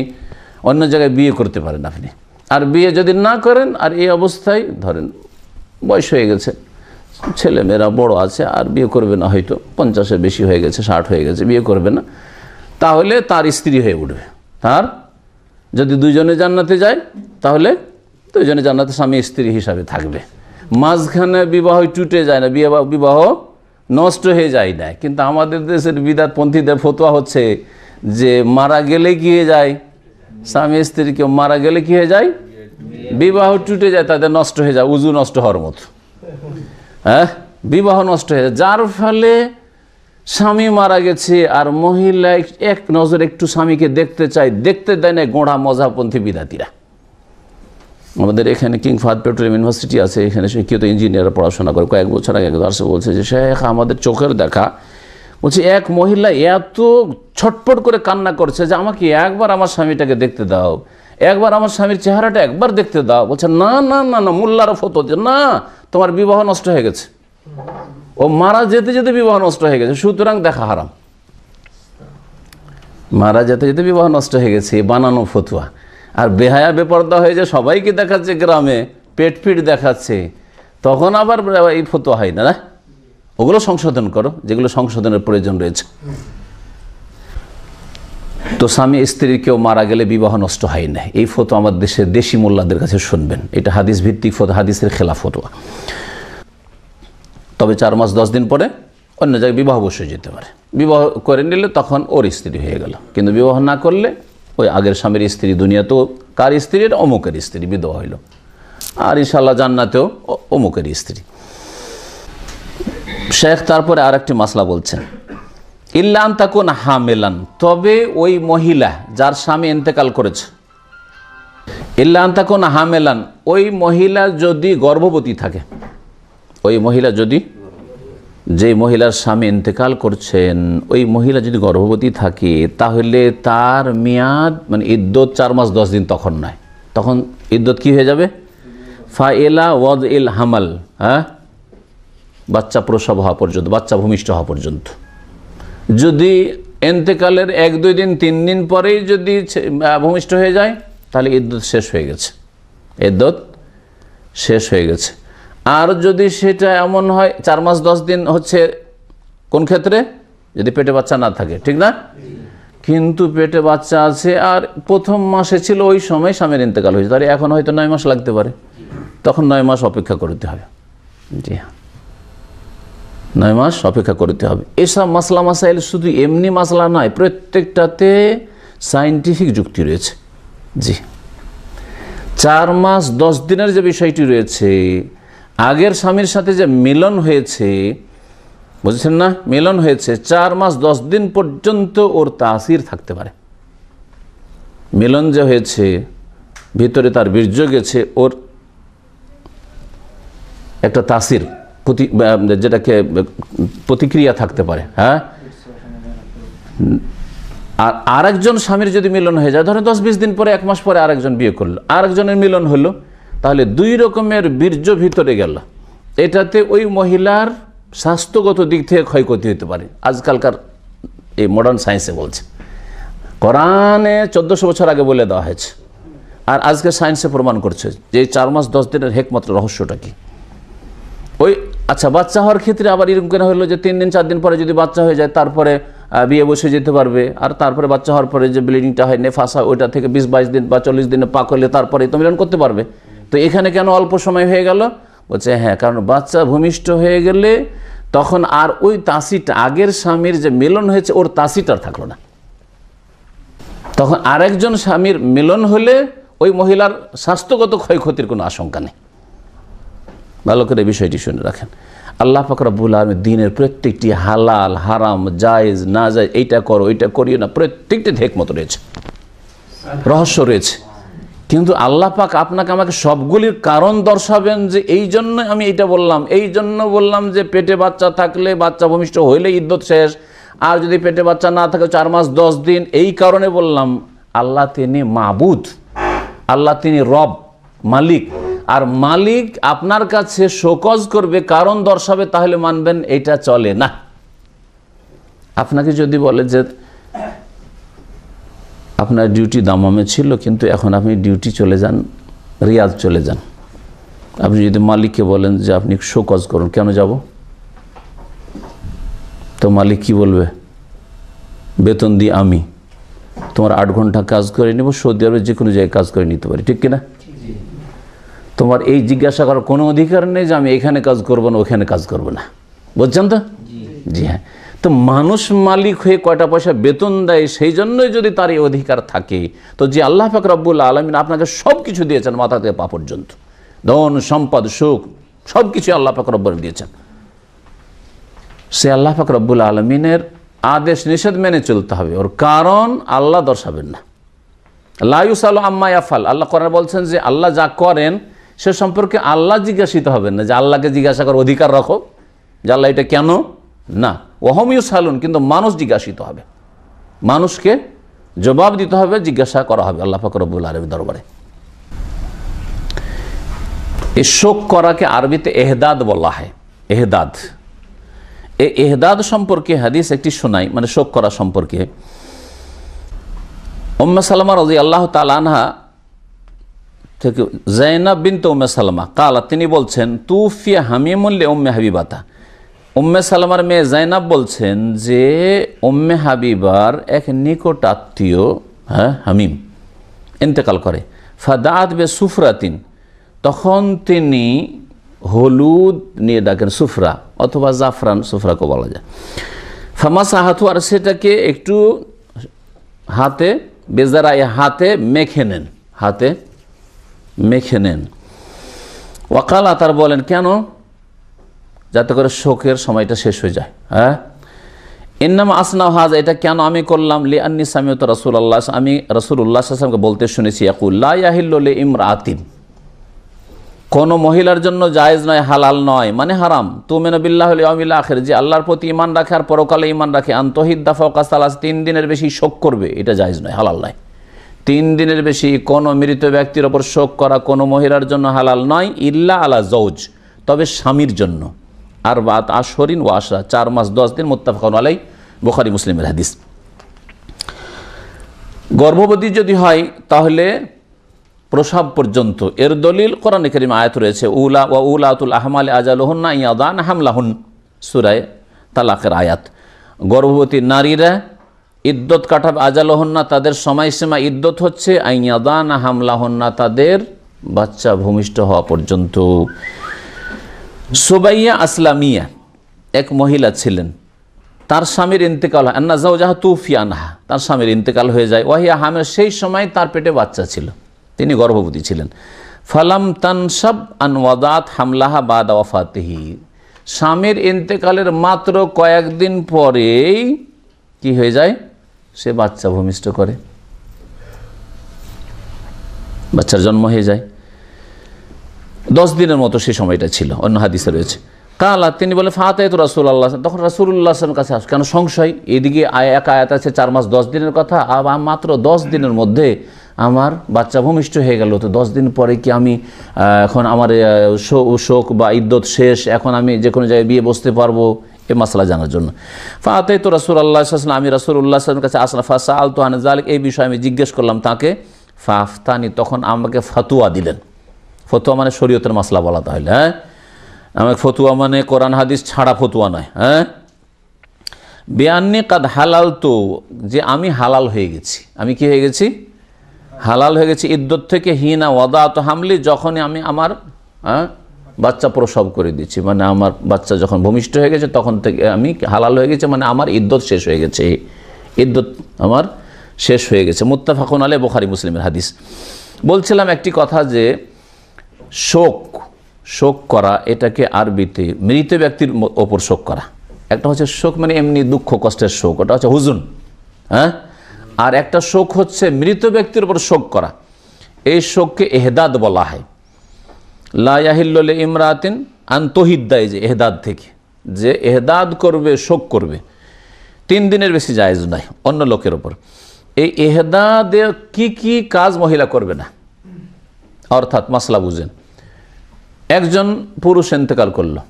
অন্য জায়গায় বিয়ে করতে পারেন আপনি। আর বিয়ে যদি না করেন, আর এই অবস্থায় ধরেন বয়স হয়ে গেছে, ছেলেমেয়েরা বড় আছে, আর বিয়ে করবে না, হয়তো 50-এর বেশি হয়ে গেছে, 60 হয়ে গেছে, বিয়ে করবে না, তাহলে তার স্ত্রী হয়ে উঠবে। তার যদি 2 জনে জান্নাতে যায়, তাহলে 2 জনে জান্নাতে স্বামী স্ত্রী হিসাবে থাকবে। মাঝখানে বিবাহ টুটে যায় না, বিবাহ নষ্ট হয়ে যায় না। কিন্তু আমাদের দেশের বিদাতপন্থীদের ফতোয়া হচ্ছে যে মারা গেলে কি হয়ে যায়, স্বামী স্ত্রী কেউ মারা গেলে কি হয়ে যায়, বিবাহ টুটে যায়, তাদের নষ্ট হয়ে যায়, উজু নষ্ট হওয়ার মতো। হ্যাঁ, বিবাহ নষ্ট হয়ে যায়, যার ফলে স্বামী মারা গেছে আর মহিলা এক নজর একটু স্বামীকে দেখতে চায়, দেখতে দেয় না গোঁড়া মজাপন্থী বিদাতিরা। আমাদের এখানে কিং ফাহাদ পেট্রোলিয়াম ইউনিভার্সিটি আছে, এখানে শিক্ষিত ইঞ্জিনিয়াররা পড়াশোনা করে। কয়েক বছর আগে দার্সে বলছে যে শেখ, আমাদের চোখের দেখা, বলছে এক মহিলা এত ছটপট করে কান্না করছে যে আমাকে একবার আমার স্বামীটাকে দেখতে দাও, একবার আমার স্বামীর চেহারাটা একবার দেখতে দাও। বলছে না না না না, মোল্লারও ফতো না, তোমার বিবাহ নষ্ট হয়ে গেছে, ও মারা যেতে যেতে বিবাহ নষ্ট হয়ে গেছে, সুতরাং দেখা হারাম। মারা যেতে যেতে বিবাহ নষ্ট হয়ে গেছে, বানানো ফতুয়া। আর বেহায়া বেপর্দা হয়ে যে সবাইকে দেখাচ্ছে, গ্রামে পেট ফিট দেখাচ্ছে, তখন আবার এই ফতোয়া হয় না, ওগুলো সংশোধন করো যেগুলো সংশোধনের প্রয়োজন রয়েছে। তো স্বামী স্ত্রীর কেউ মারা গেলে বিবাহ নষ্ট হয় না, এই ফতোয়া আমার দেশের দেশি মোল্লাদের কাছে শুনবেন। এটা হাদিস ভিত্তিক ফতোয়া, হাদিসের খেলাফ ফতোয়া। তবে 4 মাস 10 দিন পরে অন্য জায়গায় বিবাহ বসে যেতে পারে। বিবাহ করে নিলে তখন ওর স্ত্রী হয়ে গেল, কিন্তু বিবাহ না করলে ওই আগের স্বামীর স্ত্রী, দুনিয়াতেও কার স্ত্রীর, অমুকের স্ত্রী বিধবা হইল, আর ইনশাআল্লাহ জান্নাতেও অমুকের স্ত্রী। শেখ তারপরে আর একটি মাসলা বলছেন, ইল্লা আন তাকুন হামিলান, তবে ওই মহিলা যার স্বামী ইন্তেকাল করেছে, ইল্লা আন তাকুন হামিলান, ওই মহিলা যদি গর্ভবতী থাকে, ওই মহিলা যদি, যে মহিলার স্বামী ইন্তেকাল করছেন ওই মহিলা যদি গর্ভবতী থাকে, তাহলে তার মেয়াদ মানে ইদ্যত 4 মাস 10 দিন তখন নয়, তখন ইদ্যত কি হয়ে যাবে, ফাইলা ওয়াদ ইল হামাল, হ্যাঁ, বাচ্চা প্রসব হওয়া পর্যন্ত, বাচ্চা ভূমিষ্ঠ হওয়া পর্যন্ত। যদি ইন্তেকালের 1-2 দিন 3 দিন পরেই যদি ভূমিষ্ঠ হয়ে যায়, তাহলে ইদ্যত শেষ হয়ে গেছে, ইদ্যত শেষ হয়ে গেছে। আর যদি সেটা এমন হয় 4 মাস 10 দিন হচ্ছে কোন ক্ষেত্রে, যদি পেটে বাচ্চা না থাকে, ঠিক না, কিন্তু পেটে বাচ্চা আছে আর প্রথম মাসে ছিল ওই সময় স্বামীর ইন্তেকাল হয়েছে, তাহলে এখন হয়তো 9 মাস লাগতে পারে, তখন 9 মাস অপেক্ষা করতে হবে। জি হ্যাঁ, 9 মাস অপেক্ষা করতে হবে। এসব মাসলা মাসাইল শুধু এমনি মাসলা নয়, প্রত্যেকটাতে সায়েন্টিফিক যুক্তি রয়েছে। জি, 4 মাস 10 দিনের যে বিষয়টি রয়েছে, আগের স্বামীর সাথে যে মিলন হয়েছে, বুঝছেন না, মিলন হয়েছে 4 মাস 10 দিন পর্যন্ত ওর তাসির থাকতে পারে। মিলন যে হয়েছে, ভিতরে তার বীর্য গেছে, ওর একটা তাসির, যেটাকে প্রতিক্রিয়া থাকতে পারে। হ্যাঁ, আর আরেকজন স্বামীর যদি মিলন হয়ে যায়, ধরেন 10-20 দিন পরে, 1 মাস পরে আরেকজন বিয়ে করলো, আরেকজনের মিলন হলো, তাহলে 2 রকমের বীর্য ভিতরে গেল, এটাতে ওই মহিলার স্বাস্থ্যগত দিক থেকে ক্ষয়ক্ষতি হতে পারে। আজকালকার এই মডার্ন সায়েন্সে বলছে, কোরআনে 1400 বছর আগে বলে দেওয়া হয়েছে, আর আজকে সায়েন্সে প্রমাণ করছে যে 4 মাস 10 দিনের হেকমাত্র রহস্যটা কি। ওই আচ্ছা, বাচ্চা হওয়ার ক্ষেত্রে আবার এরকম কেন হলো যে 3 দিন 4 দিন পরে যদি বাচ্চা হয়ে যায়, তারপরে বিয়ে বসে যেতে পারবে, আর তারপরে বাচ্চা হওয়ার পরে যে ব্লিডিংটা হয়, নেফাস হয়, ওইটা থেকে 20-22 দিন বা 40 দিনে পাক হলে তারপরে তো মিলন করতে পারবে। তো এখানে কেন অল্প সময় হয়ে গেল? বলছে হ্যাঁ, কারণ বাচ্চা ভূমিষ্ঠ হয়ে গেলে তখন আর ওই তাসিটা, আগের স্বামীর যে মিলন হয়েছে ওর তাসিটার থাকলো না, তখন আরেকজন স্বামীর মিলন হলে ওই মহিলার স্বাস্থ্যগত ক্ষয়ক্ষতির কোনো আশঙ্কা নেই। ভালো করে বিষয়টি শুনে রাখেন। আল্লাহ পাক রব্বুল আলামিন দ্বীনের প্রত্যেকটি হালাল, হারাম, জায়েজ, না জায়েজ, এইটা করো, এইটা করিও না, প্রত্যেকটি হিকমত রয়েছে, রহস্য রয়েছে। কিন্তু আল্লাহ পাক আপনাকে আমাকে সবগুলির কারণ দর্শাবেন যে এই জন্য আমি এইটা বললাম, এই জন্য বললাম যে পেটে বাচ্চা থাকলে, বাচ্চা ভূমিষ্ঠ হইলে ইদ্যত শেষ, আর যদি পেটে বাচ্চা না থাকে 4 মাস 10 দিন, এই কারণে বললাম। আল্লাহ তিনি মাবুদ, আল্লাহ তিনি রব, মালিক, আর মালিক আপনার কাছে শোকজ করবে, কারণ দর্শাবে, তাহলে মানবেন, এটা চলে না। আপনাকে যদি বলে যে আপনার ডিউটি দামামে ছিল, কিন্তু এখন আপনি ডিউটি চলে যান, রিয়াদ চলে যান, আপনি যদি মালিককে বলেন যে আপনি শোকজ করুন, কেন যাব? তো মালিক কি বলবে? বেতন দিই আমি, তোমার 8 ঘন্টা কাজ করে নেব, সৌদি আরবে যে কোনো জায়গায় কাজ করে নিতে পারি, ঠিক কিনা? তোমার এই জিজ্ঞাসা করার কোনো অধিকার নেই যে আমি এখানে কাজ করবো না, ওখানে কাজ করবো না, বুঝছেন তো? জি হ্যাঁ। তো মানুষ মালিক হয়ে কয়টা পয়সা বেতন দেয়, সেই জন্যই যদি তার এই অধিকার থাকে, তো যে আল্লাহ পাক রব্বুল আলামিন আপনাকে সব কিছু দিয়েছেন, মাথা থেকে পা পর্যন্ত, ধন সম্পদ সুখ সব কিছু আল্লাহ পাক রব্বুল দিয়েছেন, সে আল্লাহ পাক রব্বুল আলামিনের আদেশ নিষেধ মেনে চলতে হবে, ওর কারণ আল্লাহ দর্শাবেন না। লা ইউসালু আম্মা ইয়াফআল, আল্লাহ কোরআনে বলছেন যে আল্লাহ যা করেন সে সম্পর্কে আল্লাহ জিজ্ঞাসিত হবেন না, যে আল্লাহকে জিজ্ঞাসা করার অধিকার রাখো যে আল্লাহ এটা কেন, না। ওহম ইউসালুন, কিন্তু মানুষ জিজ্ঞাসিত হবে, মানুষকে জবাব দিতে হবে, জিজ্ঞাসা করা হবে আল্লাহ পাক রব্বুল আলামিনের দরবারে। এই শোক করাকে আরবিতে এহদাদ বলা হয়, এহদাদ। এই এহদাদ সম্পর্কে হাদিস একটি শোনাই, মানে শোক করা সম্পর্কে। উম্মে সালামা রাদিয়াল্লাহু তাআলা আনহা থেকে জাইনাব বিনতে উম্মে সালামা কালা, তিনি বলছেন তুফিয়া হামিমুল লি উম্মে হাবিবাতা, উম্মে সালামার মেয়ে জাইনাব বলছেন যে উম্মে হাবিবার এক নিকট আত্মীয় হামিম ইন্তেকাল করে। ফাদাআত বে সুফরাতিন, তখন তিনি হলুদ নিয়ে ডাকেন, সুফরা অথবা জাফরান, সুফরাকে বলা যায়। ফামাসাহাতু, আর সেটাকে একটু হাতে বেজারাই হাতে মেখে নেন, হাতে মেখে নেন। ওয়াকালা, তার বলেন কেন, যাতে করে শোকের সময়টা শেষ হয়ে যায়। ইন্নামা আসনা হাজ, এটা কেন আমি করলাম, লি আন্নি সামিউতু রাসূলুল্লাহ, আমি রাসূলুল্লাহ সাল্লাল্লাহু আলাইহি ওয়াসাল্লামকে বলতে শুনেছি, ইয়াকুল লা ইয়াহিল্লু লি ইমরাতিন, কোন মহিলার জন্য জায়েজ নয়, হালাল নয়, মানে হারাম, তুমিনু বিল্লাহি ওয়াল ইয়াউমিল আখির, যে আল্লাহর প্রতি ঈমান রাখে আর পরকালে ঈমান রাখে, আনতহিদ্দা ফাওকা সালাস, 3 দিনের বেশি শোক করবে, এটা জায়েজ নয়, হালাল নয়। 3 দিনের বেশি কোনো মৃত ব্যক্তির ওপর শোক করা কোনো মহিলার জন্য হালাল নয়, ইল্লা আলা জৌজ, তবে স্বামীর জন্য। আর বাত আশহরিন ওয়া আশরা, 4 মাস 10 দিন, মুত্তাফাকুন আলাইহি, বুখারী মুসলিমের হাদিস। গর্ভবতী যদি হয় তাহলে প্রসব পর্যন্ত, এর দলিল কোরআনে কারীম আয়াত রয়েছে, উলা ওয়া উলাতুল আহমাল আজালুহুন্না ইয়াদান হামলাহুন, সূরা তালাকের আয়াত। গর্ভবতী নারীরা ইদ্যত কাটাবে, আজালুহুন্না, তাদের সময়সীমা, ইদ্যত হচ্ছে আইয়াদান হামলাহুন্না, তাদের বাচ্চা ভূমিষ্ঠ হওয়া পর্যন্ত। সুবাইয়া আসলামিয়া এক মহিলা ছিলেন, তার স্বামীর ইন্তেকাল হয়, আন্না যাওজাহা তুফিয়া আনহা, তার স্বামীর ইন্তেকাল হয়ে যায়, ওয়াহিয়া হামিল, সেই সময় তার পেটে বাচ্চা ছিল, তিনি গর্ভবতী ছিলেন। ফালাম তানসাব আন ওয়াদাত হামলাহা বাদা ওয়াফাতিহি, স্বামীর ইন্তেকালের মাত্র কয়েকদিন পরেই কি হয়ে যায়, সে বাচ্চা ভূমিষ্ঠ করে, বাচ্চার জন্ম হয়ে যায়। 10 দিনের মতো সেই সময়টা ছিল, অন্য হাদিসে রয়েছে। কালা, তিনি বলে ফাতাইতু রাসূলুল্লাহ, তখন রাসূলুল্লাহ সাল্লাল্লাহু আলাইহি ওয়াসাল্লামের কাছে আস, কেন সংশয়, এদিকে এক আয়াত আছে 4 মাস 10 দিনের কথা, আর মাত্র 10 দিনের মধ্যে আমার বাচ্চা ভূমিষ্ঠ হয়ে গেল, তো 10 দিন পরে কি আমি এখন আমার শোক বা ইদ্যত শেষ, এখন আমি যে কোনো জায়গায় বিয়ে বসতে পারবো, এই মাসলা জানার জন্য। ফাতাইতু রাসূলুল্লাহ সাল্লাল্লাহু আলাইহি ওয়াসাল্লাম, আমি রাসূলুল্লাহ সাল্লাল্লাহু আলাইহি ওয়াসাল্লামের কাছে আসলাম। ফাসাআলতু আন যালিক, এই বিষয়ে আমি জিজ্ঞেস করলাম তাকে। ফাফতানি, তখন আমাকে ফতোয়া দিলেন। ফতোয়া মানে শরীয়তের মাসলা বলা, তাহলে আমাকে ফতুয়া মানে কোরআন হাদিস ছাড়া ফতুয়া নয়। বেআন্নি কাদ হালাল, তো যে আমি হালাল হয়ে গেছি, আমি কি হয়ে গেছি, হালাল হয়ে গেছি, ইদ্যত থেকে, হিনা ওয়াদাত হামলি, যখনই আমি আমার বাচ্চা প্রসব করে দিচ্ছি, মানে আমার বাচ্চা যখন ভূমিষ্ঠ হয়ে গেছে তখন থেকে আমি হালাল হয়ে গেছে, মানে আমার ইদ্যত শেষ হয়ে গেছে, ইদ্যত আমার শেষ হয়ে গেছে। মুত্তাফাকুন আলাইহি, বুখারী মুসলিমের হাদিস। বলছিলাম একটি কথা, যে শোক করা, এটাকে আরবিতে মৃত ব্যক্তির ওপর শোক করা, একটা হচ্ছে শোক মানে এমনি দুঃখ কষ্টের শোক, ওটা হচ্ছে হুজুন, আর একটা শোক হচ্ছে মৃত ব্যক্তির উপর শোক করা, এই শোককে এহদাদ বলা হয়। লা ইয়াহিল্লু লি ইমরাতিন আন তুহিদ্দা, এই যে এহদাদ থেকে, যে এহদাদ করবে, শোক করবে, 3 দিনের বেশি জায়েজ নয় অন্য লোকের ওপর। এই এহদাদে কি কি কাজ মহিলা করবে না, অর্থাৎ মাসলা বুঝেন, একজন পুরুষ ইন্তেকাল করলো,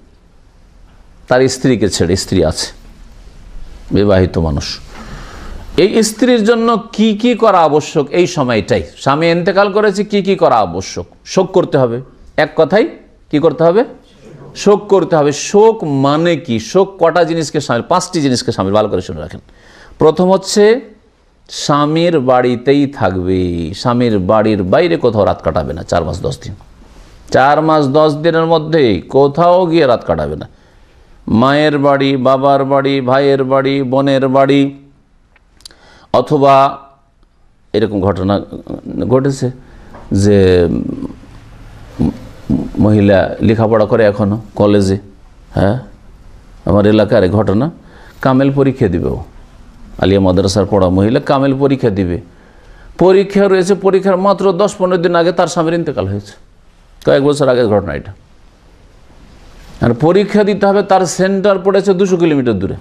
তার স্ত্রীকে ছেড়ে, স্ত্রী আছে, বিবাহিত মানুষ, এই স্ত্রীর জন্য কি কি করা আবশ্যক, এই সময়টাই স্বামী ইন্তেকাল করেছে, কি কি করা আবশ্যক, শোক করতে হবে, এক কথাই কি করতে হবে, শোক করতে হবে। শোক মানে কি, শোক কটা জিনিসকে শামিল, 5টি জিনিসকে শামিল, ভালো করে শুনে রাখেন। প্রথম হচ্ছে স্বামীর বাড়িতেই থাকবে, স্বামীর বাড়ির বাইরে কোথাও রাত কাটাবে না 4 মাস 10 দিন, 4 মাস 10 দিনের মধ্যে কোথাও গিয়ে রাত কাটাবে না। মায়ের বাড়ি, বাবার বাড়ি, ভাইয়ের বাড়ি, বোনের বাড়ি, অথবা এরকম ঘটনা ঘটেছে যে মহিলা লেখাপড়া করে এখনও কলেজে, আমার এলাকার ঘটনা, কামেল পরীক্ষা দিবে, ও আলিয়া মাদ্রাসার পড়া মহিলা কামেল পরীক্ষা দিবে, পরীক্ষা রয়েছে, পরীক্ষার মাত্র 10-15 দিন আগে তার স্বামীর ইন্তেকাল হয়েছে, কয়েক বছর আগের ঘটনা এটা। আর পরীক্ষা দিতে হবে, তার সেন্টার পড়েছে 200 কিলোমিটার দূরে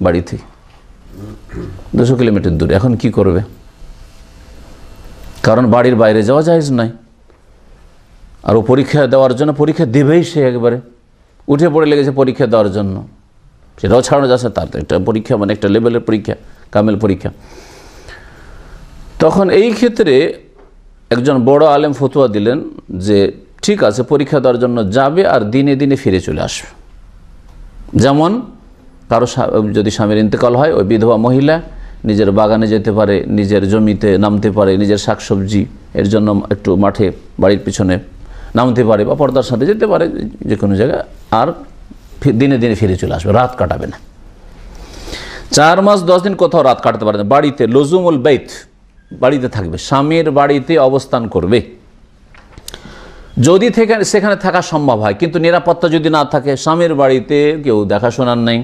বাড়ি থেকে, 200 কিলোমিটার দূরে। এখন কি করবে, কারণ বাড়ির বাইরে যাওয়া জায়েজ নাই, আর ও পরীক্ষা দেওয়ার জন্য, পরীক্ষা দেবেই সে, একবারে উঠে পড়ে লেগেছে পরীক্ষা দেওয়ার জন্য, সেটাও ছাড়ানো যাচ্ছে, তার তো একটা পরীক্ষা মানে একটা লেভেলের পরীক্ষা, কামেল পরীক্ষা। তখন এই ক্ষেত্রে একজন বড় আলেম ফতোয়া দিলেন যে ঠিক আছে, পরীক্ষা দেওয়ার জন্য যাবে আর দিনে দিনে ফিরে চলে আসবে। যেমন কারো যদি স্বামীর ইন্তেকাল হয়, ওই বিধবা মহিলা নিজের বাগানে যেতে পারে, নিজের জমিতে নামতে পারে, নিজের শাকসবজি এর জন্য একটু মাঠে বাড়ির পিছনে নামতে পারে বা পর্দার সাথে যেতে পারে যে কোনো জায়গায়, আর দিনে দিনে ফিরে চলে আসবে, রাত কাটাবে না। 4 মাস 10 দিন কোথাও রাত কাটাতে পারে না। বাড়িতে লজুমুল বাইত, বাড়িতে থাকবে, স্বামীর বাড়িতে অবস্থান করবে। যদি সেখানে থাকা সম্ভব হয়, কিন্তু নিরাপত্তা যদি না থাকে, স্বামীর বাড়িতে কেউ দেখাশোনার নেই,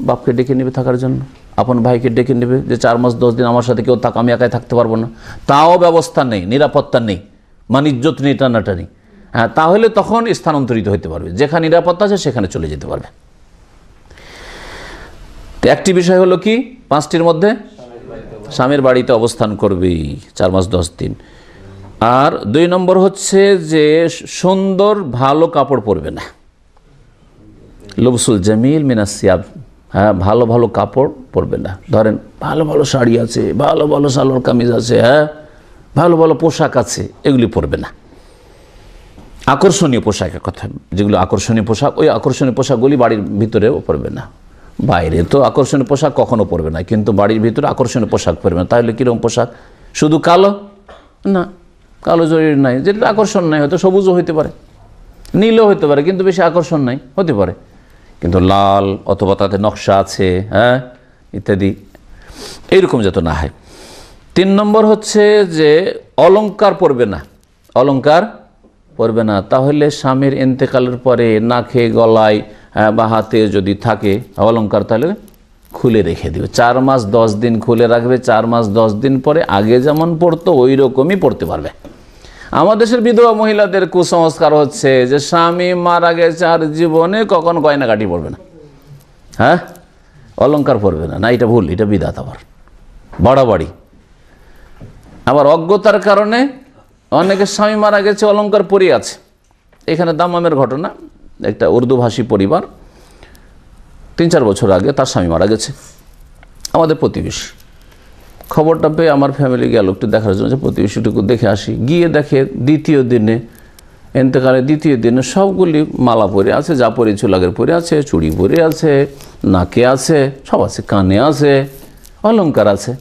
বাপকে ডেকে নেবে থাকার জন্য, আপন ভাইকে ডেকে নেবে যে 4 মাস 10 দিন আমার সাথে কেউ থাক, আমি একাই থাকতে পারবো না, তাও ব্যবস্থা নেই, নিরাপত্তা নেই, ইজ্জত নেই, টানাটানি। হ্যাঁ, তাহলে তখন স্থানান্তরিত হতে পারবে, যেখানে নিরাপত্তা আছে সেখানে চলে যেতে পারবে। একটি বিষয় হলো কি, 5টির মধ্যে স্বামীর বাড়িতে অবস্থান করবে 4 মাস 10 দিন। আর 2 নম্বর হচ্ছে যে সুন্দর ভালো কাপড় পরবে না, লবসুল জামিল মিনাস সিয়াব, হ্যাঁ, ভালো ভালো কাপড় পরবে না। ধরেন ভালো ভালো শাড়ি আছে, ভালো ভালো সালোয়ার কামিজ আছে, হ্যাঁ, ভালো ভালো পোশাক আছে, এগুলি পরবে না। আকর্ষণীয় পোশাকের কথা, যেগুলো আকর্ষণীয় পোশাক, ওই আকর্ষণীয় পোশাকগুলি বাড়ির ভিতরেও পরবে না। বাইরে তো আকর্ষণীয় পোশাক কখনো পরবে না, কিন্তু বাড়ির ভিতরে আকর্ষণীয় পোশাক পরবে না। তাহলে কীরকম পোশাক? শুধু কালো না, কালো জরির নাই, যেটা আকর্ষণ নাই, হয়তো সবুজও হতে পারে, নীলও হতে পারে, কিন্তু বেশি আকর্ষণ নাই, হতে পারে, কিন্তু লাল অথবা তাতে নকশা আছে, হ্যাঁ, ইত্যাদি, এইরকম যত না হয়। 3 নম্বর হচ্ছে যে অলংকার পরবে না, অলংকার পরবে না। তাহলে স্বামীর ইন্তেকালের পরে নাকে গলায় বা হাতে যদি থাকে অলংকার, তাহলে খুলে রেখে দিবে। 4 মাস 10 দিন খুলে রাখবে। 4 মাস 10 দিন পরে আগে যেমন পড়তো ওই রকমই পড়তে পারবে। আমার দেশের বিধবা মহিলাদের কুসংস্কার হচ্ছে যে স্বামী মারা গেছে আর জীবনে কখন গয়নাগাটি পড়বে না, হ্যাঁ, অলংকার পরবে না। না, এটা ভুল, এটা বিদআত, আবার বাড়াবাড়ি। আবার অজ্ঞতার কারণে অনেকের স্বামী মারা গেছে, অলংকার পরে আছে। এখানে দাম্মামের ঘটনা, একটা উর্দুভাষী পরিবার 3-4 বছর আগে তার স্বামী মারা গেছে, আমাদের প্রতিবেশী। খবরটা পেয়ে আমার ফ্যামিলি গেল একটু দেখার জন্য, যে প্রতিবেশীটুকু দেখে আসি। গিয়ে দেখে দ্বিতীয় দিনে, এতেকালের দ্বিতীয় দিনে সবগুলি মালা পরে আছে, যা পরেছিল আগের পরে আছে, চুড়ি পরে আছে, নাকে আছে, সব আছে, কানে আছে, অলংকার আছে।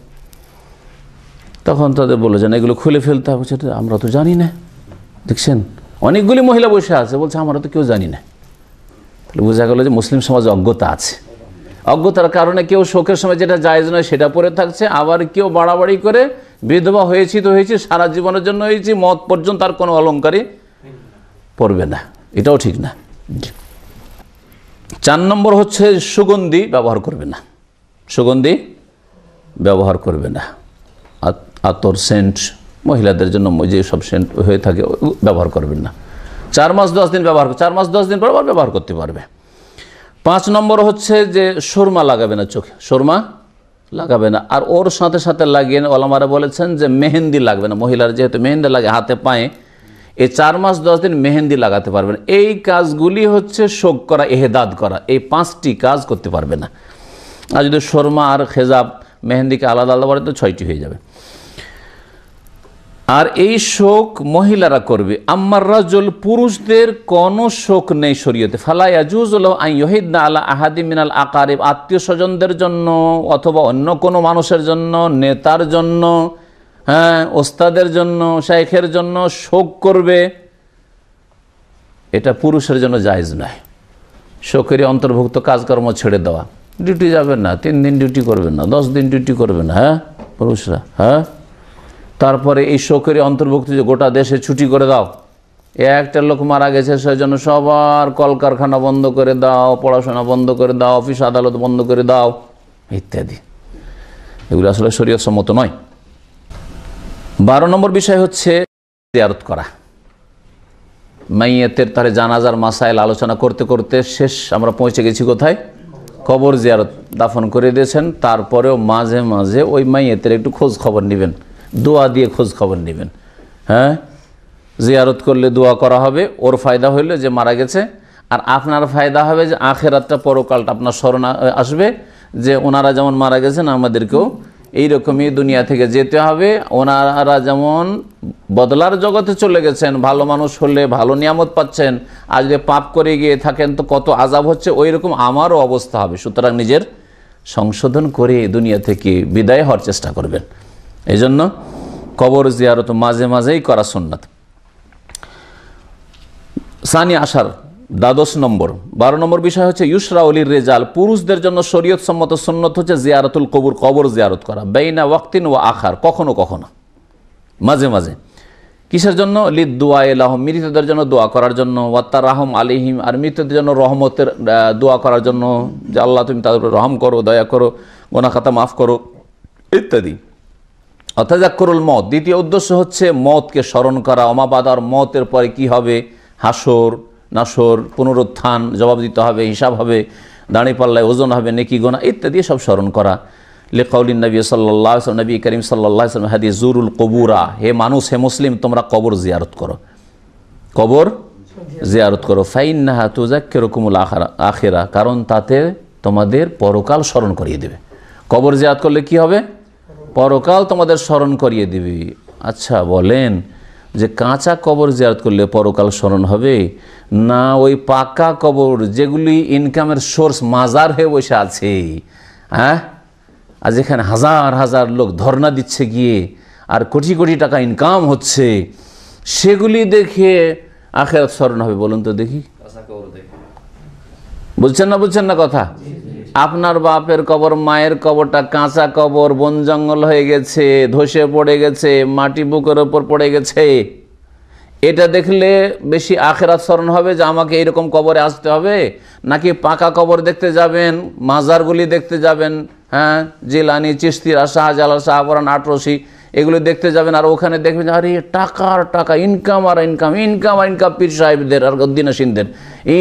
তখন তাদের বলে যে না, এগুলো খুলে ফেলতে হবে। আমরা তো জানি না, দেখছেন অনেকগুলি মহিলা বসে আছে, বলছে আমরা তো কেউ জানি না। তাহলে বোঝা গেল যে মুসলিম সমাজে অজ্ঞতা আছে। অজ্ঞতার কারণে কেউ শোকের সময় যেটা জায়েজ নয় সেটা পরে থাকছে, আবার কেউ বাড়াবাড়ি করে বিধবা হয়েছি তো হয়েছি, সারা জীবনের জন্য হয়েছি, মত পর্যন্ত তার কোনো অলংকারই পরবে না, এটাও ঠিক না। 4 নম্বর হচ্ছে সুগন্ধি ব্যবহার করবে না, সুগন্ধি ব্যবহার করবে না। আতর, সেন্ট, মহিলাদের জন্য যে সব সেন্ট হয়ে থাকে ব্যবহার করবেন না। 4 মাস 10 দিন ব্যবহার, 4 মাস 10 দিন পর আবার ব্যবহার করতে পারবে। 5 নম্বর হচ্ছে যে সুরমা লাগাবে না, চোখে সুরমা লাগাবে না। আর ওর সাথে সাথে লাগিয়ে ওলামারা বলেছেন যে মেহেন্দি লাগবে না। মহিলার যেহেতু মেহেন্দি লাগে হাতে পায়ে, এই 4 মাস 10 দিন মেহেন্দি লাগাতে পারবে না। এই কাজগুলি হচ্ছে শোক করা, এহেদাদ করা, এই 5টি কাজ করতে পারবে না। আর যদি সুরমা আর খেজাব মেহেন্দিকে আলাদা আলাদা করে তো 6টি হয়ে যাবে। আর এই শোক মহিলারা করবে। আম্মার রাজুল, পুরুষদের কোনো শোক নেই শরীয়তে। ফালা ইয়াজুজু লাহু আন ইউহিদনা আলা আহাদি মিনাল আকারিব, আত্মীয় স্বজনদের জন্য অথবা অন্য কোনো মানুষের জন্য, নেতার জন্য, হ্যাঁ, ওস্তাদের জন্য, শাইখের জন্য শোক করবে, এটা পুরুষের জন্য জায়েজ নয়। শোকেরই অন্তর্ভুক্ত কাজকর্ম ছেড়ে দেওয়া, ডিউটি যাবেন না, 3 দিন ডিউটি করবেন না, 10 দিন ডিউটি করবেন না, হ্যাঁ, পুরুষরা, হ্যাঁ। তারপরে এই শোকের অন্তর্ভুক্ত যে গোটা দেশে ছুটি করে দাও, একটা লোক মারা গেছে সেজন্য সবার কলকারখানা বন্ধ করে দাও, পড়াশোনা বন্ধ করে দাও, অফিস আদালত বন্ধ করে দাও, ইত্যাদি। এগুলো আসলে শরীয়ত সম্মত নয়। 12 নম্বর বিষয় হচ্ছে জিয়ারত করা। মাইয়াতের তাহলে জানাজার মাসাইল আলোচনা করতে করতে শেষ আমরা পৌঁছে গেছি কোথায়? কবর জিয়ারত। দাফন করে দিয়েছেন, তারপরেও মাঝে মাঝে ওই মাইয়াতের একটু খোঁজ খবর নেবেন, দোয়া দিয়ে খোঁজ খবর নেবেন। হ্যাঁ, জিয়ারত করলে দোয়া করা হবে, ওর ফায়দা হইলে যে মারা গেছে, আর আপনার ফায়দা হবে যে আখেরাতটা, পরকালটা আপনার স্মরণ আসবে যে ওনারা যেমন মারা গেছেন আমাদেরকেও এইরকমই দুনিয়া থেকে যেতে হবে। ওনারা যেমন বদলার জগতে চলে গেছেন, ভালো মানুষ হলে ভালো নিয়ামত পাচ্ছেন, আর যদি পাপ করে গিয়ে থাকেন তো কত আযাব হচ্ছে, ওই রকম আমারও অবস্থা হবে। সুতরাং নিজের সংশোধন করে দুনিয়া থেকে বিদায় হওয়ার চেষ্টা করবেন। এই জন্য কবর জিয়ারত মাঝে মাঝেই করা সুন্নাত। সানি আশার 12 নম্বর 12 নম্বর বিষয় হচ্ছে ইউসরা উলির রেজাল, পুরুষদের জন্য শরীয়ত সম্মত সুন্নত হচ্ছে জিয়ারতুল কবর, কবর জিয়ারত করা, বাইনা ওয়াক্তিন ওয়া আখার, কখনো কখনো, মাঝে মাঝে। কিসের জন্য? লিদ দোয়া এলাহম, মৃতদের জন্য দোয়া করার জন্য, ওয়াত্তার রাহম আলিহিম, আর মৃতদের জন্য রহমতের দোয়া করার জন্য, যে আল্লাহ তুমি তাদের উপর রহম করো, দয়া করো, গুনাহ খাতা মাফ করো ইত্যাদি। অতাযাক্কুরুল মত, দ্বিতীয় উদ্দেশ্য হচ্ছে মতকে স্মরণ করা। অমাবাদার, মতের পরে কি হবে, হাসর নাসর, পুনরুত্থান, জবাব দিতে হবে, হিসাব হবে, দাঁড়িপাল্লায় ওজন হবে, নেকি গোনা ইত্যাদি সব স্মরণ করা। লিকাউলিন নবী সাল্লাল্লাহু আলাইহি ওয়াসাল্লাম, নবী করিম সাল্লাল্লাহু আলাইহি ওয়াসাল্লাম হাদিস, জুরুল কবুরা, হে মানুষ, হে মুসলিম, তোমরা কবর জিয়ারত করো, কবর জিয়ারত করো। ফাইন্নাহা তুযাক্কিরুকুমুল আখিরা, কারণ তাতে তোমাদের পরকাল স্মরণ করিয়ে দেবে। কবর জিয়ারত করলে কি হবে? পরকাল তোমাদের স্মরণ করিয়ে দিবে। আচ্ছা বলেন যে কাঁচা কবর জিয়ারত করলে পরকাল স্মরণ হবে, না ওই পাকা কবর যেগুলি ইনকামের সোর্স মাজার হয়ে বসে আছে, হ্যাঁ, আর যেখানে হাজার হাজার লোক ধর্ণা দিচ্ছে গিয়ে আর কোটি কোটি টাকা ইনকাম হচ্ছে, সেগুলি দেখে আখিরাত স্মরণ হবে? বলুন তো দেখি, বুঝছেন না কথা? আপনার বাপের কবর, মায়ের কবরটা কাঁচা কবর, বন জঙ্গল হয়ে গেছে, ধসে পড়ে গেছে, মাটি বুকের ওপর পড়ে গেছে, এটা দেখলে বেশি আখিরাত স্মরণ হবে যে আমাকে এইরকম কবরে আসতে হবে? নাকি পাকা কবর দেখতে যাবেন, মাজারগুলি দেখতে যাবেন, হ্যাঁ, জিলানি, চিশতিয়া, শাহজালাল, শাহপরান, আটরশি, এগুলো দেখতে যাবেন, আর ওখানে দেখবেন আরে টাকার টাকা, ইনকাম আর ইনকাম, ইনকাম আর ইনকাম, পীর সাহেবদের আর গদ্দিনাসীনদের